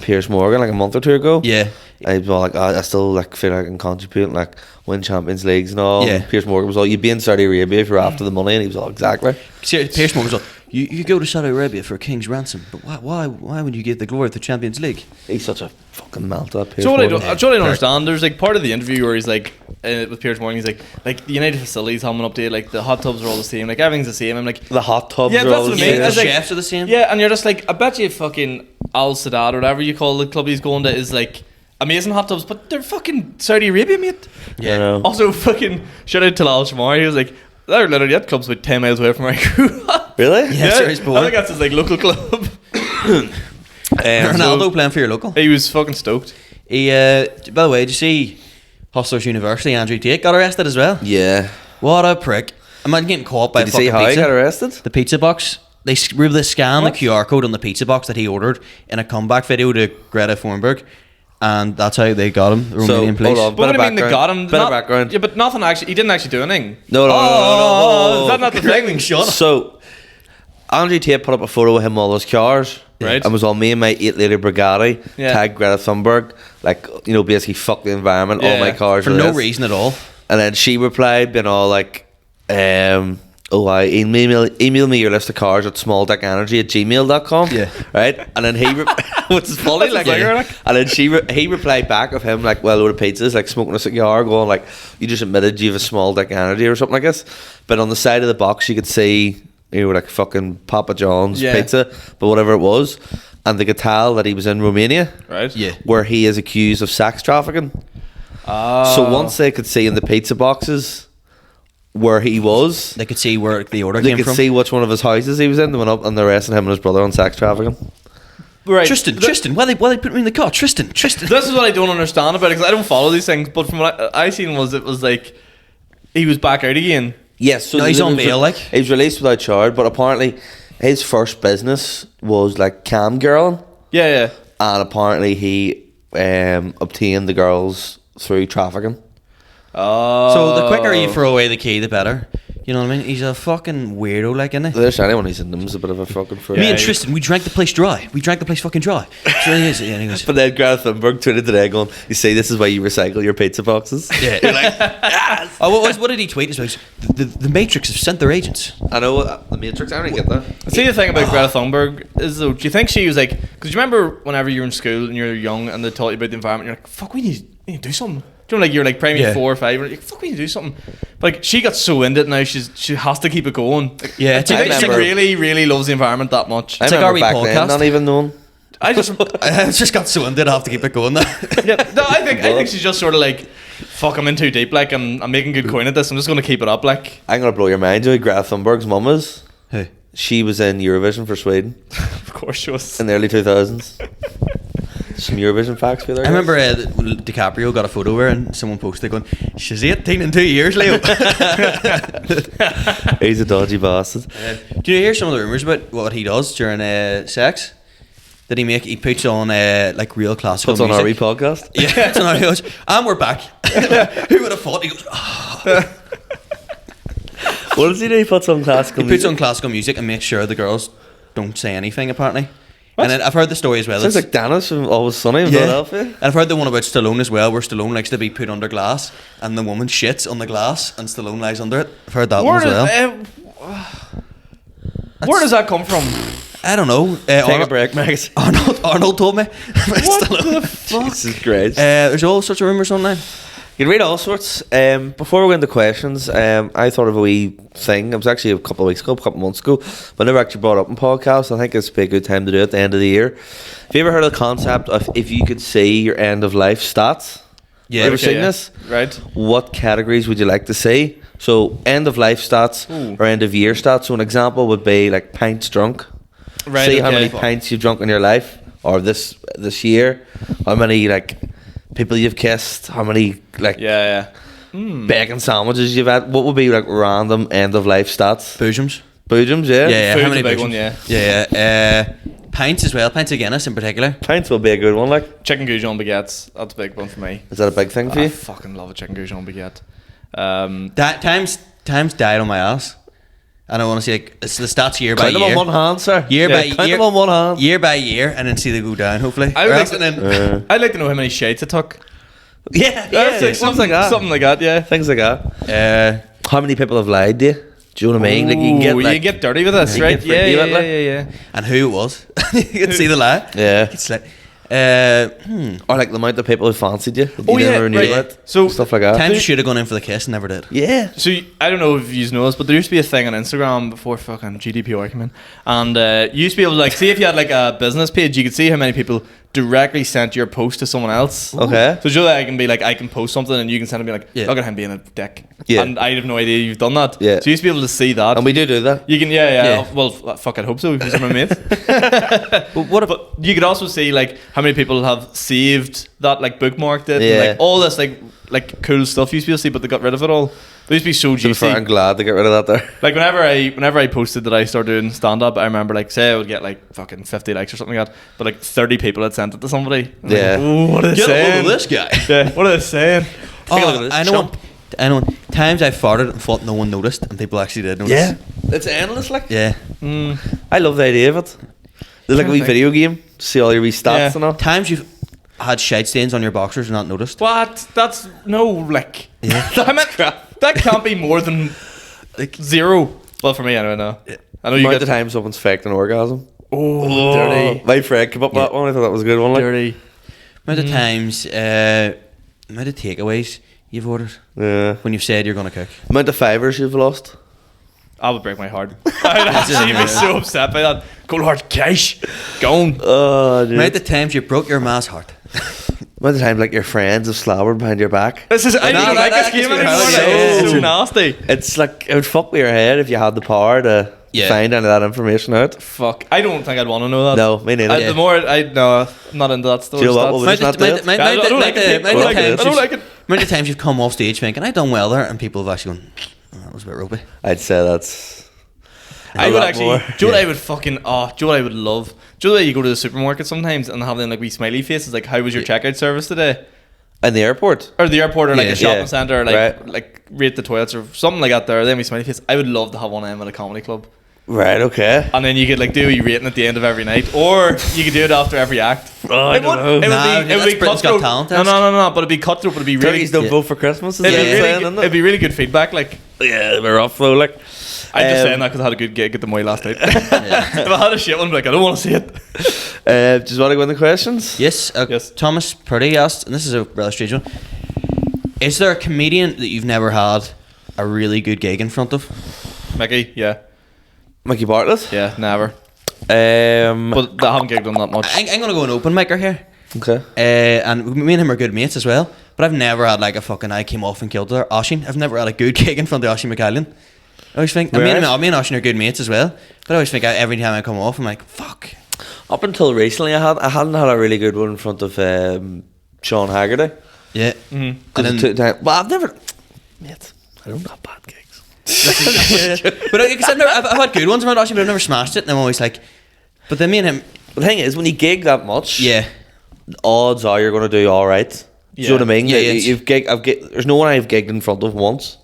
Piers Morgan like a month or two ago? Yeah. I was all like, I still like feel like I can contribute, like win Champions Leagues and all. Yeah. And Piers Morgan was all, you'd be in Saudi Arabia if you're after the money, and he was all, exactly. See, Piers Morgan's like, you go to Saudi Arabia for a king's ransom, but why would you give the glory of the Champions League? He's such a fucking melt up. Piers So what I Morgan. don't understand. There's like part of the interview where he's like with Piers Morgan, he's like the United facilities coming up to you, like the hot tubs are all the same, like everything's the same. I'm like, The hot tubs Yeah, are that's all what the I mean. same. I was like- chefs are the same. yeah, and you're just like, I bet you fucking Al Sadat or whatever you call the club he's going to is like amazing hot tubs, but they're fucking Saudi Arabia, mate. You know? Also, fucking shout out to Al Shamar. He was like, they're literally that club's about 10 miles away from where I grew up. Really? Yeah, sure, he's I born. think that's his like local club. Ronaldo playing for your local. He was fucking stoked. He, by the way, did you see Hustlers University? Andrew Tate got arrested as well. Yeah. What a prick! Imagine getting caught by Did you a fucking see how pizza. he got arrested? The pizza box. They were able to scan What? the QR code on the pizza box that he ordered in a comeback video to Greta Thunberg, and that's how they got him. The Romanian police. hold on. But Bit what of I mean, they background. got him. Bit of background. Yeah, but nothing actually. He didn't actually do anything. No, Is that not the thing? Sean. So, Andrew Tate put up a photo of him with all his cars, Right. And was on me and my 8-liter Bugatti, Yeah. tagged Greta Thunberg, like, you know, basically fuck the environment, all Yeah. my cars For are no this. reason at all. And then she replied, being all like, email me your list of cars at smalldickenergy@gmail.com. Yeah. Right? And then he, which is funny, like, and then he replied back of him, like, well, a load of pizzas, like, smoking a cigar, going, like, you just admitted you have a small dick energy or something like this. But on the side of the box, you could see, you know, like, fucking Papa John's pizza, but whatever it was. And they could tell that he was in Romania, Right. Yeah. where he is accused of sex trafficking. So once they could see in the pizza boxes where he was, They could see where the order they came could from. see which one of his houses he was in. They went up and they arrested him and his brother on sex trafficking. Right. Tristan, why they put me in the car? Tristan. This is what I don't understand about it, because I don't follow these things. But from what I seen was, it was like he was back out again. Yes, so No, he's on bail, like. he was released without charge, but apparently his first business was like cam girling, Yeah. and apparently he obtained the girls through trafficking. Oh. So the quicker you throw away the key, the better. You know what I mean? He's a fucking weirdo, like, isn't he? There's anyone who's in them is a bit of a fucking fool. Me and Tristan, we drank the place dry. We drank the place fucking dry. So he is. Yeah, he goes, But then Greta Thunberg tweeted today going, you see, this is why you recycle your pizza boxes. yeah. You're like, yes. Oh, what did he tweet? It's like, the Matrix have sent their agents. I know, the Matrix, I don't get that. See, the thing about Greta Thunberg is, though, do you think she was like, because you remember whenever you were in school and you're young and they taught you about the environment, you're like, fuck, we need to do something. Do you know, like, you're like primary 4 or 5, and you're like, fuck, we need to do something. But like, she got so into it now, she has to keep it going. Like, Yeah, do you think she remember- really, really loves the environment that much? I It's like remember our wee back then podcast. not even knowing. I just, I just got so into it, I have to keep it going now. yeah, no, I think she's just sort of like, fuck, I'm in too deep, like, I'm making good coin at this, I'm just going to keep it up, like. I'm going to blow your mind, Joey. Greta Thunberg's mum is. Who? She was in Eurovision for Sweden Of course she was. in the early 2000s. Some Eurovision facts for you there. I remember DiCaprio got a photo of her and someone posted going, she's 18 in 2 years, Leo. He's a dodgy bastard. Do you hear some of the rumours about what he does during sex? That he puts on like real classical Puts on our wee music. podcast. Yeah, it's on our goes, and we're back. Who would have thought? He goes, What does he do? He puts on classical he puts music. on classical music and makes sure the girls don't say anything, apparently. And then I've heard the story as well. Sounds It's- like Dennis from Always Sunny in Philadelphia. And I've heard the one about Stallone as well, where Stallone likes to be put under glass, and the woman shits on the glass, and Stallone lies under it. I've heard that one as well. Where does that come from? I don't know. Take a break, Max. Arnold told me. What the fuck? This is great. There's all sorts of rumours online. You can read all sorts. Before we go into questions, I thought of a wee thing. It was actually a couple of months ago, but never actually brought up in podcasts. I think it's be a good time to do it at the end of the year. Have you ever heard of the concept of if you could see your end of life stats? Yeah. Ever Okay, seen yeah. this? Right. What categories would you like to see? So end of life stats Ooh. or end of year stats. So an example would be like pints drunk. Right, See how okay. many pints you've drunk in your life or this year. How many like people you've kissed. How many like Yeah. bacon sandwiches you've had. What would be like random end of life stats? Boojums. Boojums, yeah. Yeah, Food's how many a big boojums? one, yeah. Yeah. Pints as well. Pints of Guinness in particular. Pints will be a good one. Like, Chicken goujon baguettes. That's a big one for me. is that a big thing for I you? fucking love a chicken goujon baguette. That times died on my ass. And I want to see like it's the stats year by Count them year. on one hand, sir. Year by Count year. them on one hand. Year by year, and then see they go down. Hopefully. I would Or like else- to, and then I'd like to know how many shades it took. Yeah, Something like that. Something like that, yeah. Things like that. How many people have lied to you? Do you know what I mean? Like, you can get Ooh, like, you get dirty with this, you right? get Yeah, freaky yeah, with it, yeah, like. yeah. and who it was? You can see the lie. yeah. It's like Or like the amount of people who fancied you. That Oh, you yeah, never knew right. about. So- stuff like that. times you should have gone in for the kiss and never did. Yeah. So I don't know if you know this, but there used to be a thing on Instagram before fucking GDPR came in, and you used to be able to like see if you had like a business page, you could see how many people directly sent your post to someone else. Okay. So Joe, I can be like, I can post something, and you can send it me like, Yeah. look at him being a dick. Yeah. And I have no idea you've done that. Yeah. So you used to be able to see that. And we do that. You can, Yeah. Well, fuck, I'd hope so. Because I'm a mate. But you could also see like how many people have saved that, like bookmarked it, and, Yeah. like all this like cool stuff you used to be able to see, but they got rid of it all. They used to be so To be juicy. fair, I'm glad to get rid of that there. Like whenever I posted that I started doing stand up, I remember like say I would get like fucking 50 likes or something like that, but like 30 people had sent it to somebody. I'm like, Yeah. "Ooh, what are they Get a hold saying? of this guy. Yeah, what are they saying? Take a look at this I know. chump. I know. Times I farted and thought no one noticed, and people actually did notice. Yeah. It's endless, like. Yeah. I love the idea of it. There's like a wee video game. See all your wee stats and all. Times you've had shite stains on your boxers and not noticed. What? That's no, like. Yeah. That can't be more than like 0. Well, for me, anyway, no. I know you Amount of time someone's faked an orgasm. Oh, dirty. My friend came up with that one. I thought that was a good one. Like. Dirty. Amount of times, amount of takeaways you've ordered. Yeah. When you've said you're going to cook. Amount of fivers you've lost. I would break my heart. I'd actually be so upset by that. Cold hard cash. Gone. Oh, dude. Amount of times you broke your ma's heart. Amount of time like your friends have slobbered behind your back. This is, I don't like this game anymore. It's so nasty. It's like, it would fuck with your head if you had the power to find any of that information out. Fuck. I don't think I'd want to know that. No, me neither. The more no, I'm not into that stuff. Do you know what? We'll just not do it. I don't like it. Amount of times you've come off stage thinking, I done well there, and people have actually gone, oh, that was a bit ropey. I'd say that's... I would actually... Do you know what I would fucking... Oh, do you know what I would love? Do you know that you go to the supermarket sometimes and have them like wee smiley faces, like, how was your checkout service today? In the airport? Or the airport, or like a shopping centre, or like rate the toilets or something like that there. Then we smiley face. I would love to have one of them at a comedy club. Right, okay. And then you could like do a rating at the end of every night, or you could do it after every act. Oh, I don't know. It would be cutthroat. No, but it'd be cutthroat, but it'd be really... Turkeys don't vote for Christmas. It'd be really good feedback, like... Yeah, we're rough though, like... I'm just saying that because I had a good gig at the Moy last night. If I had a shit one, I'd be like, I don't want to see it. Do you want to go in the questions? Yes. Yes. Thomas Purdy asked, and this is a rather strange one. Is there a comedian that you've never had a really good gig in front of? Mickey, yeah. Mickey Bartlett? Yeah, never. But I haven't gigged on that much. I'm going to go an open micer here. Okay. And me and him are good mates as well. But I've never had like a fucking I came off and killed her. Oshin. I've never had a good gig in front of Oshin McAleavey. I always think, me and Oshin are good mates as well. But I always think every time I come off, I'm like, fuck. Up until recently, I hadn't had a really good one in front of Sean Haggerty. Yeah. Mm-hmm. Well, I've never... Mate, I don't have bad gigs. But I've had good ones around Oshin, but I've never smashed it. And I'm always like... But then me and him... The thing is, when you gig that much... Yeah. The odds are you're going to do alright. Do you know what I mean? Yeah, there's no one I've gigged in front of once.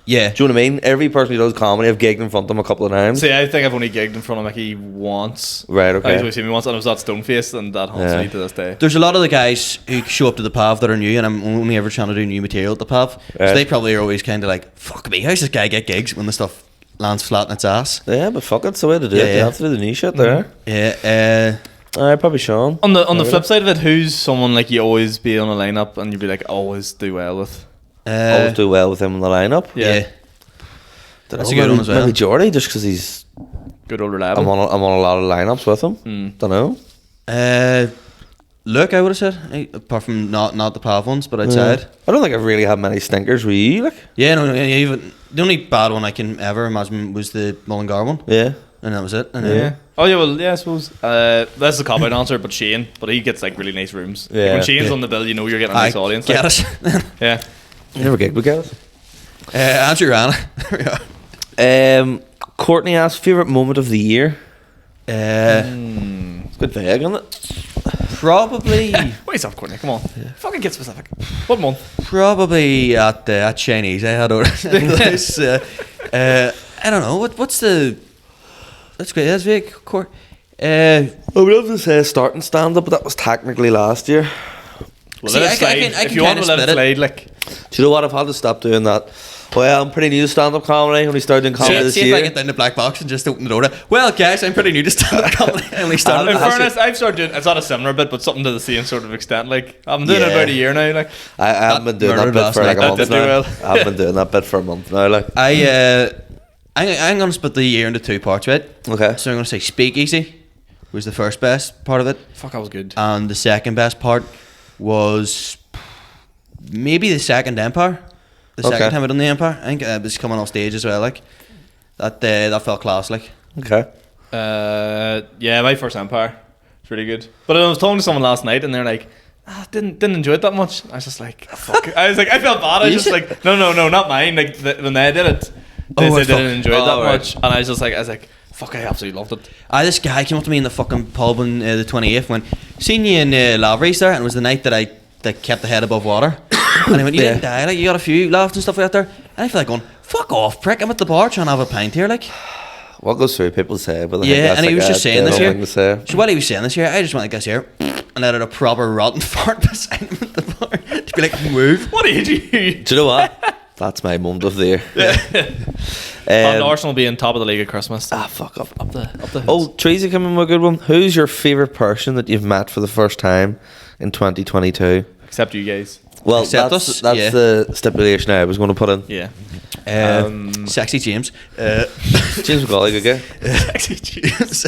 Yeah. Do you know what I mean? Every person who does comedy, I've gigged in front of them a couple of times. See, I think I've only gigged in front of Mickey once. Right, okay. He's only seen me once, and it was at Stoneface, and that haunts me to this day. There's a lot of the guys who show up to the PAV that are new, and I'm only ever trying to do new material at the PAV. Right. So they probably are always kind of like, fuck me, how's this guy get gigs when the stuff lands flat in its ass? Yeah, but fuck it, it's the way to do it. You have to do the new shit there. Yeah. Probably Sean. On the flip side of it, who's someone like you always be on a lineup and you'd be like, always do well with? Always do well with him in the lineup. Yeah. That's a good one as well. Maybe Jordy, just because he's good old reliable. I'm on a lot of lineups with him. Don't know. Look, I would have said, apart from not the PAV ones, but outside. I don't think I've really had many stinkers. Were you like? Yeah, no. Even the only bad one I can ever imagine was the Mullingar one. Yeah, and that was it. And yeah. Oh yeah, well yeah, I suppose that's the cop-out answer. But Shane, he gets like really nice rooms. Yeah. Like, when Shane's on the bill, you know you're getting a nice audience. Get like. it. Yeah. You never gigged with Gareth. Andrew Rana. Courtney asked favourite moment of the year. It's good vague, isn't it? Probably. What is up, Courtney? Come on. Yeah. Fucking get specific. What month? Probably at Chinese. I had this. I don't know. What's the? That's great. That's vague. I would love to say starting stand up, but that was technically last year. Well, let it slide. If you want to let it slide, like. Do you know what? I've had to stop doing that. Well, I'm pretty new to stand-up comedy. I only started doing comedy this year. See if I get down the black box and just open the door. Well, guys, I'm pretty new to stand-up comedy. I only started. In fairness, I've started doing. It's not a similar bit, but something to the same sort of extent. Like I'm doing it about a year now. Like I haven't been doing that bit for like a month now. I haven't been doing that bit for a month now. Like I'm gonna split the year into two parts, right? Okay. So I'm gonna say Speakeasy was the first best part of it. Fuck, that was good. And the second best part was maybe the second Empire. The second time I done the Empire, I think it was coming off stage as well. Like that felt class. Like okay. Yeah, my first Empire. It's really good. But I was talking to someone last night, and they're like, didn't enjoy it that much. I was just like, fuck. I was like, I felt bad. I was just like, no, not mine. Like when they did it, they said they didn't enjoy it that much, and I was like, fuck, I absolutely loved it. This guy came up to me in the fucking pub on the 28th when seen you in Lavries there, and it was the night that I kept the head above water. And I went, you didn't die, like you got a few laughs and stuff like that there. And I feel like going, fuck off, prick, I'm at the bar trying to have a pint here, like. what goes through people's head? But Yeah, and he was just saying this year. year. So what he was saying this year, I just went like this here and let out a proper rotten fart beside him at the bar to be like, move. What age are you? Do you know what? That's my moment of the year. And Arsenal being top of the league at Christmas. Fuck up. Up the hoods. Oh, Tracy, coming with a good one. Who's your favourite person that you've met for the first time in 2022? Except you guys. Well, Except that's us, the stipulation I was going to put in. Yeah. Sexy James. James McAuley, good guy. Sexy James.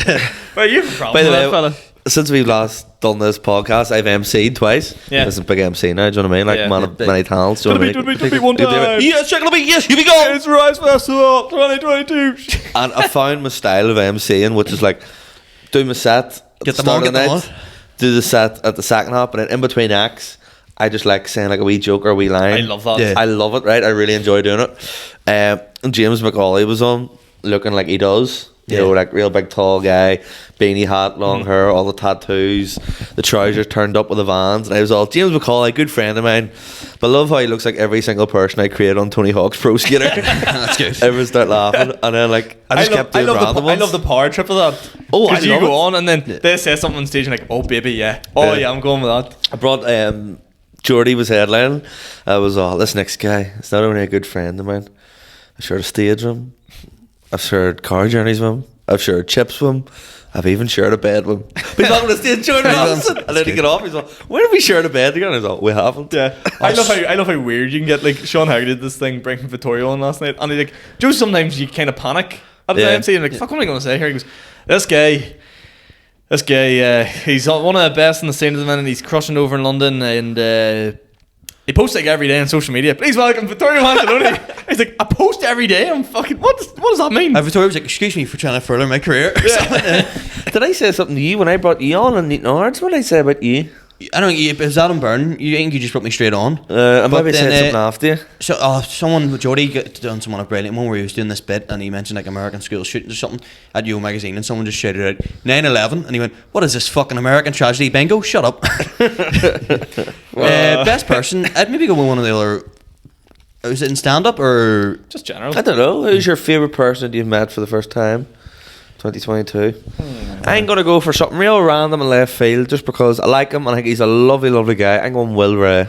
Well, you have a problem By the with way, that fella. since we've last done this podcast, I've MC'd twice. Yeah. This is a big MC now, do you know what I mean? Like, Yeah. man of many talents. Do you know what I mean? Don't be one time. Yes, check it, yes, here we go. It's Rise Festival 2022. And I found my style of MCing, which is like, do my set at Get the them on, start of the get them night, do the set at the second half, and then in between acts, I just like saying like a wee joke or a wee line. I love that. Yeah. I love it, right? I really enjoy doing it. And James McAuley was on, looking like he does. You know, like real big tall guy, beanie hat, long hair, all the tattoos, the trousers turned up with the Vans, and I was all, James McAuley, good friend of mine. But I love how he looks like every single person I create on Tony Hawk's Pro Skater. That's good. Everyone start laughing, and then like I just kept doing random ones. I love the power trip of that. Oh, I Because you love go it. on and then they say something on stage and like, oh baby, yeah. Oh yeah, I'm going with that. I brought Jordy was headlining. I was all, this next guy, it's not only a good friend of mine. I've shared a stage with him. I've shared car journeys with him. I've shared chips with him. I've even shared a bed with him. He's on the stage joining us. And then he get off. He's like, when have we shared a bed together? He's like, we haven't. Yeah, I love how weird you can get. Like Sean Hagger did this thing, bringing Vittorio on last night, and he's like, Joe, sometimes you kind of panic at the MC and like, fuck, what am I going to say here? He goes, this guy, he's one of the best in the scene at the minute, and he's crushing over in London, and he posts like every day on social media. Please welcome Vittorio Angeloni. He's like, I post every day. I'm fucking. What does that mean? Victoria was like, excuse me for trying to further my career. Did I say something to you when I brought you on and Neat Nards? What did I say about you? I don't know, it was Adam Byrne. You think you just put me straight on? I But maybe then, said something after you. So, someone, Jody, done someone a brilliant one where he was doing this bit and he mentioned like American school shootings or something at Yo magazine, and someone just shouted out 9/11, and he went, "What is this fucking American tragedy bingo? Shut up." Best person, I'd maybe go with one of the other. Was it in stand up or Just general. I don't know. Who's your favourite person that you've met for the first time? 2022. I ain't gonna go for something real random in left field just because I like him and I think he's a lovely, lovely guy. I'm going Will Ray.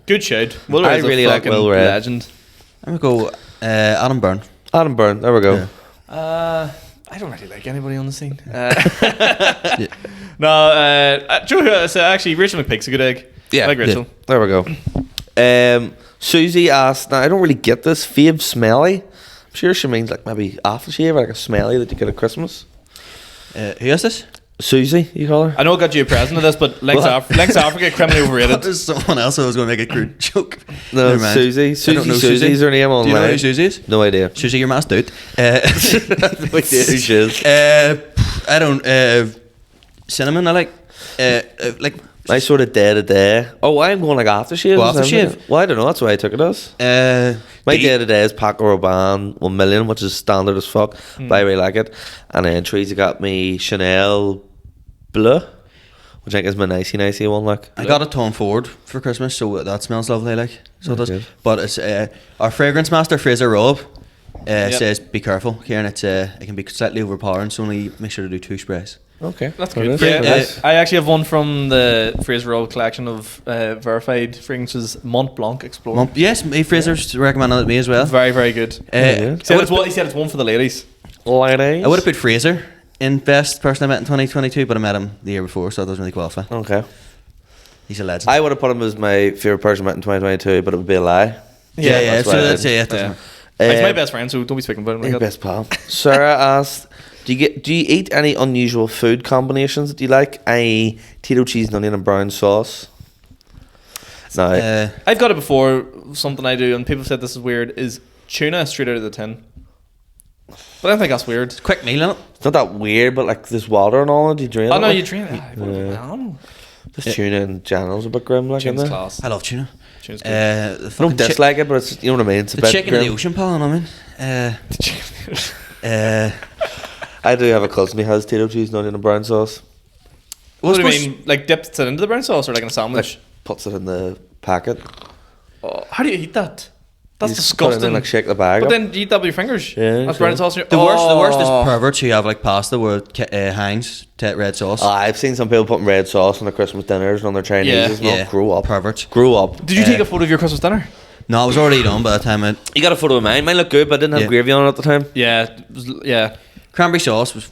Good shout. Will I Ray's a really like fucking Will Ray. legend. I'm gonna go Adam Byrne. Adam Byrne. There we go. Yeah. I don't really like anybody on the scene. No, Joe, so actually, Rachel McPeak's a good egg. Yeah. I like Rachel. There we go. Susie asked, now I don't really get this, fave smelly. I'm sure she means like maybe aftershave or like a smelly that you get at Christmas. Who is this? Susie, you call her? I know I got you a present of this, but Links Africa, criminally overrated. There's someone else I was going to make a crude joke. No, Never mind. Susie. I don't know Susie's her name Do online. you know who Susie is? No idea. Susie, your masked out. No idea who she is. I don't. Cinnamon. I like. My sort of day to day. Oh, I'm going like aftershave. Well, aftershave. Well, I don't know. That's why I took it as. My day to day is Paco Rabanne 1 million, which is standard as fuck, but I really like it. And then Teresa got me Chanel Bleu, which I think is my nicey one. Like I got a Tom Ford for Christmas, so that smells lovely. Like so it does. Good. But it's our fragrance master Fraser Robb says be careful, Kieran. It can be slightly overpowering, so only make sure to do 2 sprays. okay, That's There good. it is. Yeah, There it is. I actually have one from the Fraser Roll collection of verified fragrances, Mont Blanc Explorer. Yes, Fraser's recommended it to me as well. Very, very good. Yeah. He said it's one for the ladies. Ladies. I would have put Fraser in best person I met in 2022, but I met him the year before, so that doesn't really qualify. Okay. He's a legend. I would have put him as my favourite person I met in 2022, but it would be a lie. yeah. that's So why I that's didn't. it. Yeah, it doesn't Yeah. matter. He's my best friend, so don't be speaking about him like Your that. best pal. Sarah asked, do you eat any unusual food combinations that you like? I.e. Tito cheese and onion and brown sauce. No. I've got it before. Something I do, and people said this is weird, is tuna straight out of the tin. But I don't think that's weird. Quick meal in it. It's not that weird, but like there's water and all. Do you drain it? Oh no, like? you drink it. I don't know. Just tuna in general is a bit grim, like, isn't Tuna's it? class. I love tuna. Tuna's good. The I don't fucking dislike it, but it's, you know what I mean. It's a the bit chicken in grim. the ocean, pal. I mean, I do have a cousin who has Tito cheese and onion and brown sauce. What do you mean? Like dips it into the brown sauce or like in a sandwich? Puts it in the packet. Oh, how do you eat that? That's You just disgusting. Put it in, like shake the bag. But up. then you double your fingers. Yeah, That's sure. bread sauce. The worst is perverts who have like pasta with hangs red sauce. I've seen some people putting red sauce on their Christmas dinners and on their Chinese. Yeah. As well. Yeah. Grow up. Perverts. Grow up. Did you take a photo of your Christmas dinner? No, I was already done by the time I... You got a photo of mine. Mine looked good, but I didn't have Yeah. gravy on it at the time. Yeah. Cranberry sauce was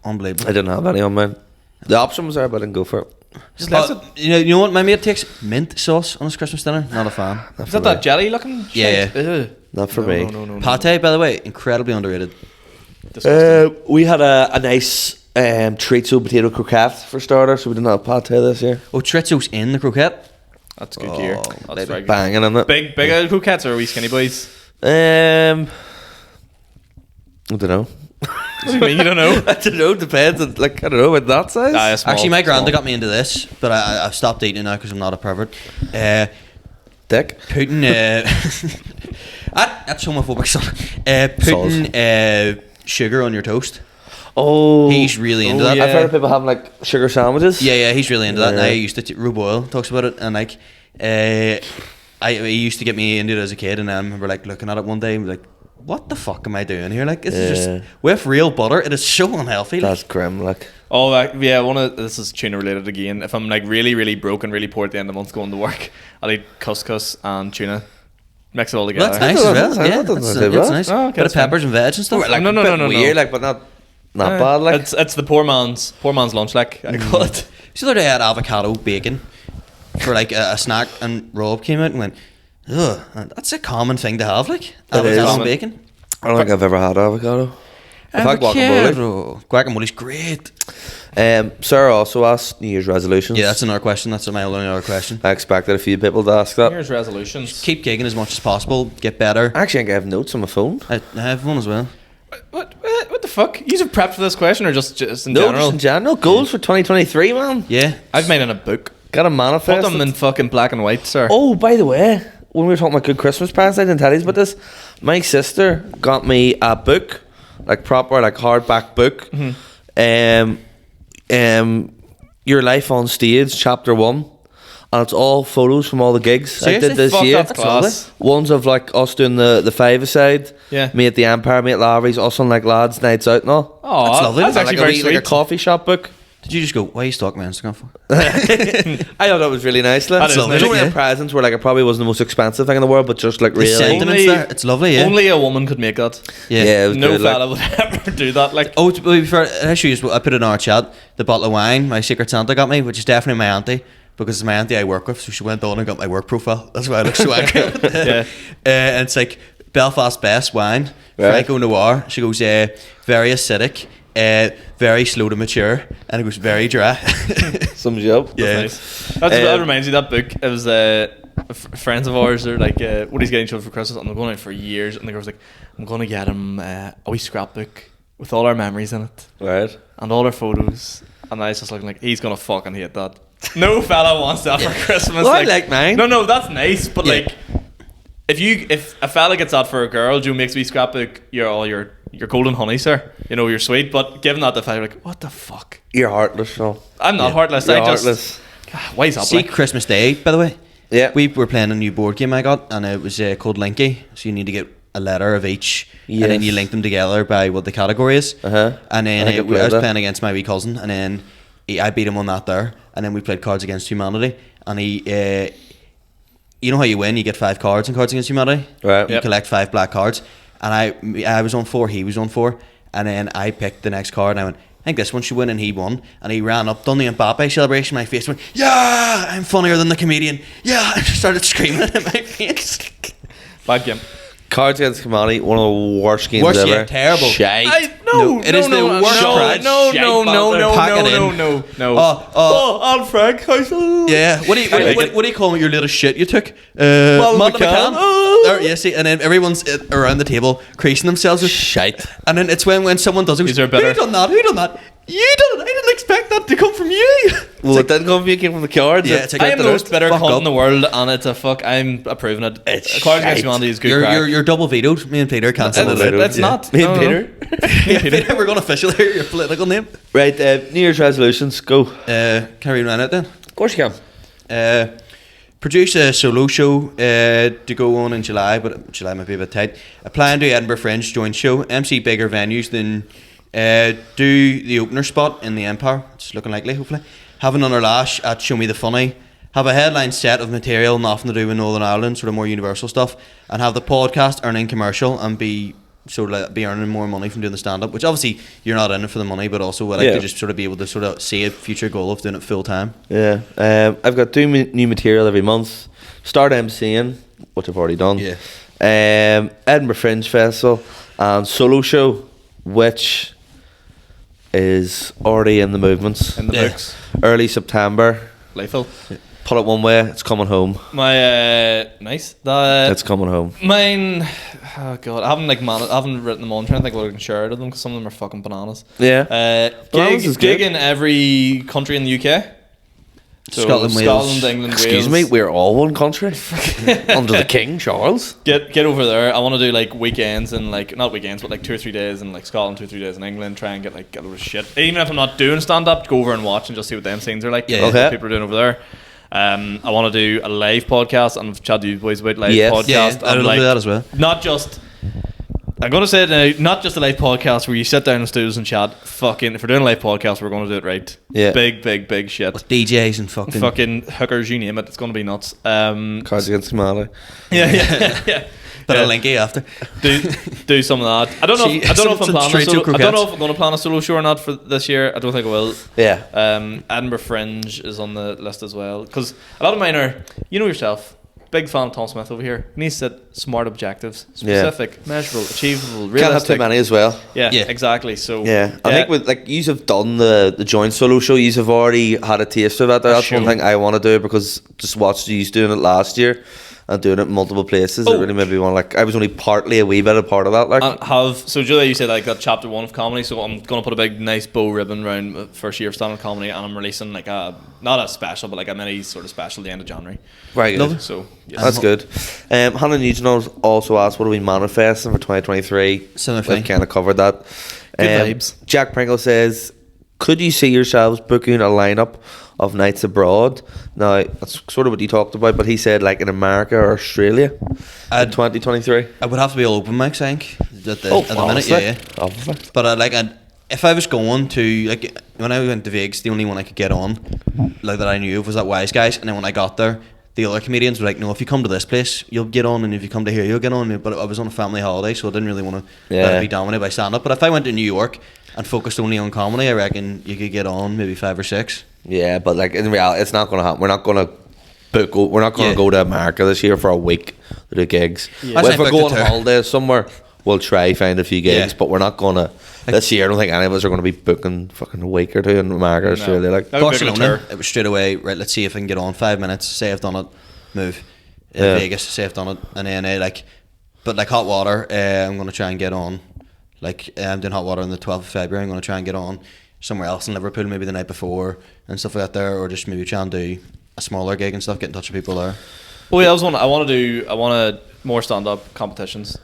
unbelievable. I didn't have any on mine. The option was there, but I didn't go for it. Just left it. You know what my mate takes? Mint sauce on his Christmas dinner. Not a fan. Is that jelly looking? Yeah, shit? Ugh. Not for me. No. Pate, by the way, incredibly underrated. Disgusting. We had a nice chorizo potato croquette for starters, so we didn't have pate this year. Oh, chorizo's in the croquette. That's good gear. That's very good. Banging in it. Big old croquettes or are we skinny boys? I don't know. What do you mean you don't know? I don't know. Depends. On, like I don't know. With that size. Ah, yeah, small, Actually, my small. granda got me into this, but I've stopped eating it now because I'm not a pervert. Dick. Putting that's homophobic, son. Putting sugar on your toast. Oh, He's really into that. yeah. I've heard of people having like sugar sandwiches. Yeah, he's really into that. And Yeah. I used to Rube Oil talks about it, and like, he used to get me into it as a kid, and I remember like looking at it one day and like, what the fuck am I doing here? Like, this is Yeah. just with real butter. It is so unhealthy. That's grim. Like. Oh, this is tuna related again. If I'm like really, really broke and really poor at the end of the month going to work, I'll eat couscous and tuna. Mix it all together. That's nice as well. That's Yeah, not that's too bad. nice. Oh, okay, Bit of that's fine. peppers and veg and stuff. Like, No, a bit no. weird, like, but not bad. Like. It's the poor man's lunch, like I call it. So the other day I had avocado bacon for like a snack, and Rob came out and went, ugh, that's a common thing to have, like avocado and bacon. I don't think I've ever had avocado. I've had guacamole. Avocado. Guacamole's great. Sarah also asked New Year's resolutions. Yeah, that's another question. That's my only other question. I expected a few people to ask that. Here's resolutions. Keep gigging as much as possible. Get better. I actually think I have notes on my phone. I have one as well. What the fuck? You have prepped for this question or just in No, general? just in general. Goals for 2023, man. Yeah. I've made in a book. Got to Put manifest. them in fucking black and white, sir. Oh, by the way, when we were talking about good Christmas presents, I didn't tell you about this. My sister got me a book, like proper, like hardback book. Your Life on Stage, Chapter 1. And it's all photos from all the gigs I Seriously? did this Fuck, year. that's class. Ones of like us doing the five-a-side. Yeah. Me at the Empire, me at Lavery's, us on like lads' nights out and all. Oh, That's lovely. That's Like actually like, very a wee, sweet. like a coffee shop book. Did you just go, why are you stalking my Instagram for? I thought that was really nice. Like. That is There's nice, so many yeah. presents where like it probably wasn't the most expensive thing in the world, but just like The really. sentiments Only- there. It's lovely, yeah. Only a woman could make that. Yeah, it was No good, like- fella would ever do that. Like, Oh, to be fair, actually, I put in our chat the bottle of wine my Secret Santa got me, which is definitely my auntie, because it's my auntie I work with, so she went on and got my work profile. That's why I look so accurate. Yeah. And it's like Belfast Best Wine, Right. Franco Noir. She goes, very acidic, very slow to mature, and it goes very dry. Sums you up. Yeah. nice. That reminds me of that book. It was friends of ours are like, what he's getting children for Christmas, and they're going out for years. And the girl's like, I'm going to get him a wee scrapbook with all our memories in it Right. and all our photos. And I was just looking like, he's going to fucking hate that. No fella wants that for Christmas. Well, I like mine. No, that's nice, but Yeah. like, if a fella gets that for a girl, Joe makes me scrapbook, you're golden honey, sir. You know, you're sweet. But given that, the fella, like, what the fuck? You're heartless, no. I'm not heartless. You're I just heartless. wise up. See, Like. Christmas Day, by the way. Yeah. We were playing a new board game I got, and it was called Linky. So you need to get a letter of each, and then Yes. you link them together by what the category is. Uh-huh. And then I think I I played was that. playing against my wee cousin, and then I beat him on that there. And then we played Cards Against Humanity, and he, you know how you win? You get 5 cards in Cards Against Humanity. Right. You Yep. collect 5 black cards, and I was on 4, he was on 4, and then I picked the next card, and I went, I think this one should win, and he won, and he ran up, done the Mbappe celebration. My face went, yeah, I'm funnier than the comedian. Yeah, I just started screaming in my face. Bad game. Cards Against Humanity, one of the worst games Worst, ever. yeah, terrible. Shite. No, it is the worst prize. No. Pack it in. Oh, Frank, Yeah, what do you call me? Your little shit you took? Malcolm Malcolm McCann. There, yeah, see, and then everyone's around the table creasing themselves. Shite. And then it's when someone does it. These are Who better. done that? Who done that? You done it. I didn't expect that to come from you. Well, it didn't come from you, it came from the cards. Yeah, it's like- I am the most bitter Fuck cunt up. in the world, and it's a fuck. I'm approving it. It's Cards Against shite. Humanity is good crack. You're double vetoed. Me and Peter can't say It's, that. it's not. Me and No. Peter. Me and Peter. We're going to official here. Your political name. Right, New Year's resolutions, go. Can I read mine out then? Of course you can. produce a solo show to go on in July, but July might be a bit tight. Applying to Edinburgh Fringe joint show, MC bigger venues, then do the opener spot in the Empire. It's looking likely, hopefully. Have another lash at Show Me the Funny. Have a headline set of material, nothing to do with Northern Ireland, sort of more universal stuff, and have the podcast earning commercial and be earning more money from doing the stand-up, which obviously you're not in it for the money, but also I like to just sort of be able to sort of see a future goal of doing it full time. Yeah, I've got new material every month. Start MCing, which I've already done. Yeah. Edinburgh Fringe Festival and solo show, which is already in the movements. In the books. Early September. Playful. Put it one way, it's coming home. My nice. It's coming home. Mine. Oh god, I haven't written them on. I'm trying to think what I can share to them because some of them are fucking bananas. Yeah. Gig in every country in the UK. So Scotland, Wales. England, Excuse Wales. me, we're all one country under the King Charles. Get over there. I want to do like weekends and like not weekends, but like 2 or 3 days in like Scotland, 2 or 3 days in England. Try and get a load of shit. Even if I'm not doing stand up, go over and watch and just see what them scenes are like. Yeah. Okay. What people are doing over there. I want to do a live podcast, and I've chatted to you boys about live podcast. Yeah, I'd love to do that as well. Not just. I'm going to say it now, not just a live podcast where you sit down in studios and chat. Fucking, if we're doing a live podcast, we're going to do it right. Yeah. Big shit. With DJs and fucking hookers, you name it. It's going to be nuts. Cards Against Humanity. Yeah. But I'll link you after. Do some of that. I don't know if I'm planning straight to I don't know if croquettes. I'm going to plan a solo show or not for this year. I don't think I will. Yeah. Edinburgh Fringe is on the list as well because a lot of mine are, you know yourself, big fan of Tom Smith over here. He needs to set smart objectives, specific, measurable, achievable, realistic. Can't have too many as well. Yeah, exactly. So yeah, I think with like you have done the joint solo show, you have already had a taste of that. That's one thing I want to do because just watched you doing it last year and doing it in multiple places. It really made me want I was only partly a wee bit a part of that. So Julia, you said like that chapter 1 of comedy. So I'm gonna put a big nice bow ribbon around the first year of stand-up comedy, and I'm releasing like not a special, but like a mini sort of special at the end of January. Very good. So yes. That's good. Hannah Nugent also asked, what are we manifesting for 2023? Similar thing. We've kind of covered that. Good vibes. Jack Pringle says, could you see yourselves booking a lineup of nights abroad? Now, that's sort of what you talked about, but he said like in America or Australia in 2023. I would have to be all open mics, I think. At the minute, yeah. Obviously. But if I was going to, like, when I went to Vegas, the only one I could get on, like, that I knew of was that Wise Guys. And then when I got there, the other comedians were like, no, if you come to this place, you'll get on, and if you come to here, you'll get on. But I was on a family holiday, so I didn't really want to be dominated by stand-up. But if I went to New York and focused only on comedy, I reckon you could get on maybe 5 or 6. Yeah, but like in reality, it's not going to happen. We're not going to book. We're not going to go to America this year for a week to do gigs. Yeah. Well, if we're going on holidays somewhere, we'll try find a few gigs, but we're not going to. This year, I don't think any of us are going to be booking fucking a week or two in America or Australia. Like Barcelona, it was straight away. Right, let's see if I can get on 5 minutes. Say I've done it, move. Vegas, say I've done it, and then but like Hot Water, I'm going to try and get on. Like I'm doing Hot Water on the 12th of February. I'm going to try and get on somewhere else in Liverpool, maybe the night before and stuff like that there, or just maybe try and do a smaller gig and stuff, get in touch with people there. Oh yeah, I want to more stand-up competitions.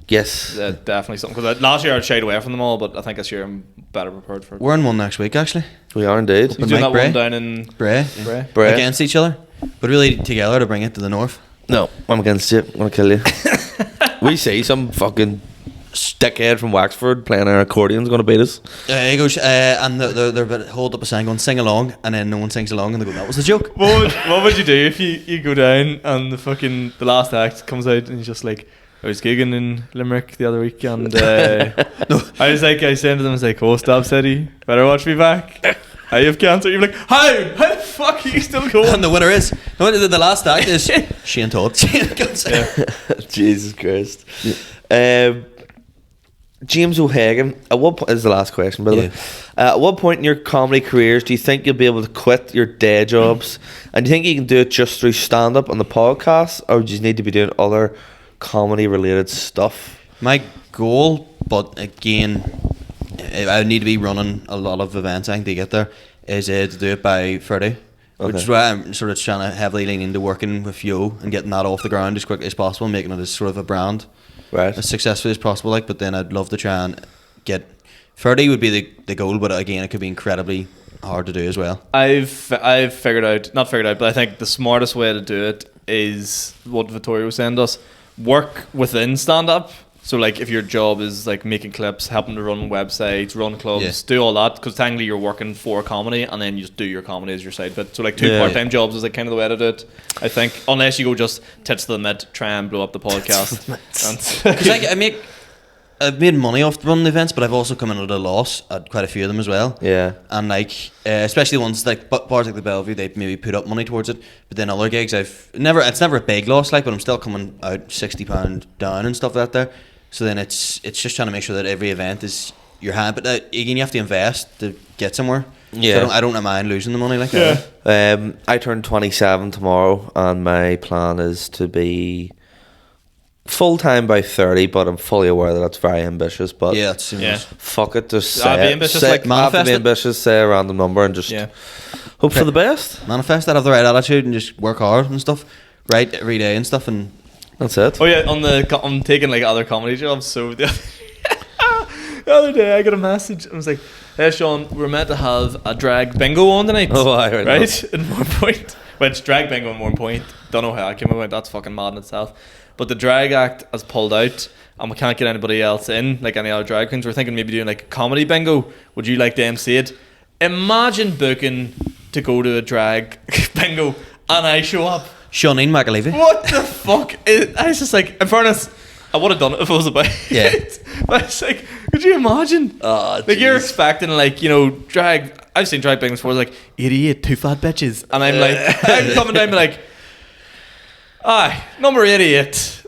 yes, Definitely something, because last year I shied away from them all, but I think this year I'm better prepared for it. We're in one next week, actually. we are indeed. He's doing that Bray. one down in Bray. Bray. Against each other, but really together to bring it to the north. No, I'm against you. I'm going to kill you. We see some fucking stickhead from Wexford playing an accordion's going to beat us. He goes, and they're hold up a sign going, sing along, and then no one sings along, and they go, that was a joke. What would you do if you go down and the last act comes out and he's just like, I was gigging in Limerick the other week, and I said to them, I was like, oh, stop, City, better watch me back. I have cancer. You're like, how the fuck are you still going? And the winner is, the last act is Shane Todd. Jesus Christ. James O'Hagan, at what point, this is the last question by the way, at what point in your comedy careers do you think you'll be able to quit your day jobs, and do you think you can do it just through stand-up and the podcast, or do you need to be doing other comedy related stuff? My goal, but again, I need to be running a lot of events, I think, to get there, is to do it by Friday. Which is why I'm sort of trying to heavily lean into working with Yo and getting that off the ground as quickly as possible, making it as sort of a brand, right, as successfully as possible. But then I'd love to try and get 30 would be the goal, but again, it could be incredibly hard to do as well. I've figured out, not figured out, but I think the smartest way to do it is what Vittorio was saying to us: work within stand up. So like if your job is like making clips, helping to run websites, run clubs, do all that, because technically you're working for comedy and then you just do your comedy as your side bit. So like two part-time jobs is like kind of the way to do it, I think, unless you go just tits to the mitt, try and blow up the podcast. Because I've made money off running events, but I've also come in at a loss at quite a few of them as well. Yeah. And like especially ones like bars like the Bellevue, they maybe put up money towards it, but then other gigs it's never a big loss, like, but I'm still coming out £60 down and stuff like that there. So then it's just trying to make sure that every event is your hand, but again you have to invest to get somewhere. Yeah. So I don't mind losing the money like that. I turn 27 tomorrow, and my plan is to be full-time by 30, but I'm fully aware that that's very ambitious. But fuck it, just say ambitious, say, like manifest be it. ambitious, say a random number, and just hope for the best. Manifest that, have the right attitude, and just work hard and stuff, right, every day and stuff, and that's it. Oh yeah, I'm taking like other comedy jobs. So the other day I got a message. I was like, "Hey Sean, we're meant to have a drag bingo on tonight." Oh, I heard right that. in Moore Point. Which drag bingo in Moore Point. Don't know how I came about. That's fucking mad in itself. But the drag act has pulled out, and we can't get anybody else in, like any other drag queens. We're thinking maybe doing like a comedy bingo. Would you like to MC it? Imagine booking to go to a drag bingo, and I show up. Sean McAleavey. What the fuck? I was just like, in fairness, I would have done it if it was about it. But it's like, could you imagine? Oh, like, you're expecting, like, you know, drag. I've seen drag bingos before, like, 88, two fat bitches. And I'm like, I'm coming down and be like, aye, number 88.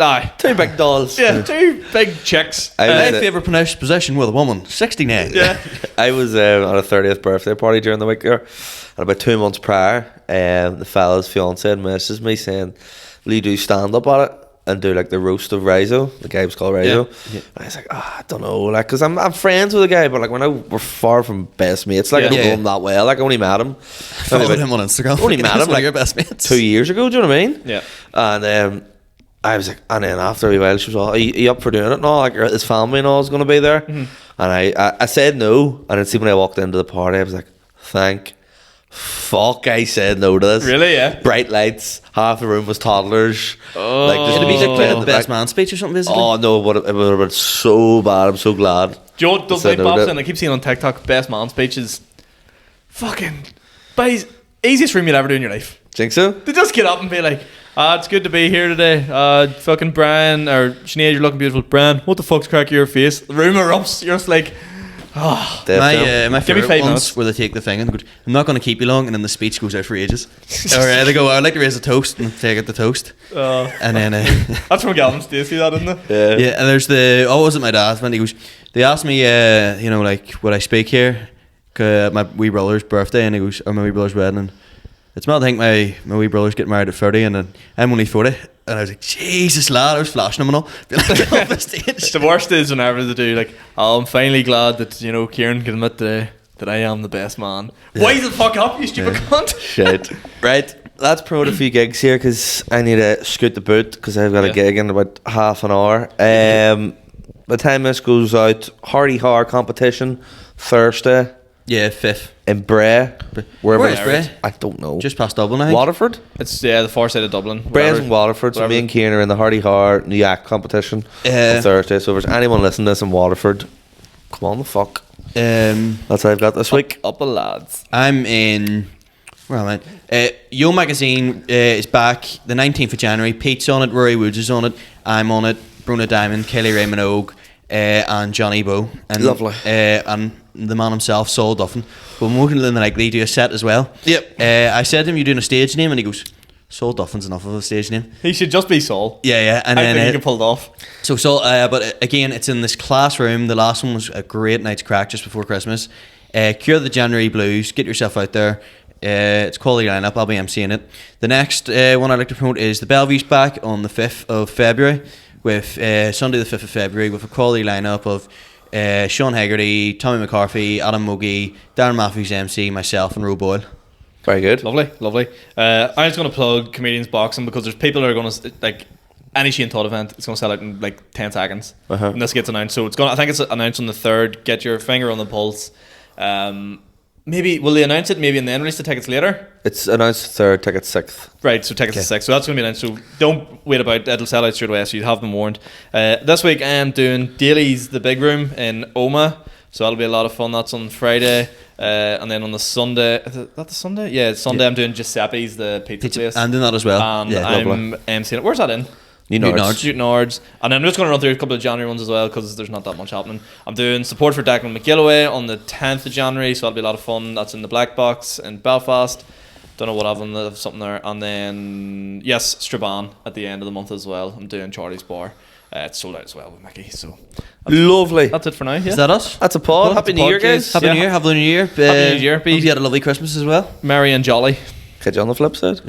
Aye. Two big dolls. Yeah, two big chicks. My favourite possession with a woman, 69. Yeah. I was at a 30th birthday party during the week there, and about 2 months prior, the fella's fiance had messaged me saying, will you do stand up at it and do like the roast of Rizzo? The guy was called Rizzo. And I was like, I don't know, like, because I'm friends with the guy, but like we're far from best mates. Like, I don't know him that well. Like, I only met him. Followed him on Instagram. Only met him like your best mates. 2 years ago. Do you know what I mean? Yeah. And I was like, and then after a while, she was all, are you up for doing it and all? Like, his family and all is going to be there. Mm-hmm. And I said no. And then see, when I walked into the party, I was like, thank fuck I said no to this. Really? Yeah. Bright lights, half the room was toddlers. Oh. Like, Did it be like playing the best man man speech or something, basically? Oh no, but it would have been so bad. I'm so glad. Joe does said like no Bob's to and I keep seeing on TikTok best man speeches. Fucking easiest room you'll ever do in your life. Think so? They just get up and be like, it's good to be here today. Fucking Brian or Sinead, you're looking beautiful. Brian, what the fuck's crack your face? The room erupts. You're just like, My favourite 5 ones minutes. where they take the thing and go, I'm not going to keep you long, and then the speech goes out for ages. Or they go, I'd like to raise a toast, and take out the toast. And then that's from Gavin Stacey, that, isn't it? yeah, and there's the was it my dad's man? He goes, they asked me, you know, like, would I speak here? My wee brother's birthday, and he goes, or my wee brother's wedding, and it's mad to think my wee brother's getting married at 30, and then I'm only 40. And I was like, Jesus, lad, I was flashing him and all. Like, off the stage. The worst is whenever they do, like, I'm finally glad that, you know, Ciaran can admit today that I am the best man. Yeah. Why the fuck up, you stupid cunt? Shit. Right, let's promote a few gigs here, because I need to scoot the boot, because I've got a gig in about half an hour. By the time this goes out, Hardy Har competition, Thursday. Yeah, 5th. In Bray. Where is Bray? I don't know. Just past Dublin, I think. Waterford? It's, the far side of Dublin. Bray's in Waterford, so me and Ciaran are in the Hardy Har New Yak competition on Thursday. So if there's anyone listening to this in Waterford, come on the fuck. That's what I've got this week. Up a lads. I'm in... Where am I? Yo Magazine is back the 19th of January. Pete's on it, Rory Woods is on it, I'm on it, Bruna Diamond, Kelly Ray Minogue, and Johnny Bow. And, lovely. And the man himself, Saul Duffin. But we're more than likely do a set as well. Yep. I said to him, you doing a stage name? And he goes, Saul Duffin's enough of a stage name. He should just be Saul. Yeah. And I then think he can pull it off. So Saul, but again, it's in this classroom. The last one was a great night's crack just before Christmas. Cure the January Blues. Get yourself out there. It's quality lineup. I'll be emceeing it. The next one I'd like to promote is the Bellevue's back on the 5th of February with Sunday the 5th of February with a quality lineup of Sean Hegarty, Tommy McCarthy, Adam Mogie, Darren Matthews MC, myself and Ro Boyle. Very good. Lovely. I'm just going to plug Comedians Boxing because there's people that are going to, like, any Shane Todd event, it's going to sell out in like 10 seconds when this gets announced. So I think it's announced on the 3rd. Get your finger on the pulse. maybe will they announce it maybe and then release the tickets later? It's announced 3rd, tickets 6th. Right, so tickets to 6th. So that's going to be announced. So don't wait about it. It'll sell out straight away, so you'll have them warned. This week I'm doing Daly's The Big Room in Oma. So that'll be a lot of fun. That's on Friday. And then on the Sunday, is that the Sunday? Yeah, it's Sunday. I'm doing Giuseppe's, the pizza place. I'm doing that as well. And yeah, I'm emceeing it. Where's that in? Newtonards. And then I'm just going to run through a couple of January ones as well because there's not that much happening. I'm doing support for Declan McAleavey on the 10th of January, so that'll be a lot of fun. That's in the Black Box in Belfast. Don't know what I've done, something there. And then, yes, Strabane at the end of the month as well. I'm doing Charlie's Bar. It's sold out as well with Mickey. So lovely. That's it for now. Yeah. Is that us? That's a pod. Happy New Year, guys. Happy New Year. Have a New Year. Happy New Year. Hope you had a lovely Christmas as well. Merry and jolly. Catch you on the flip side.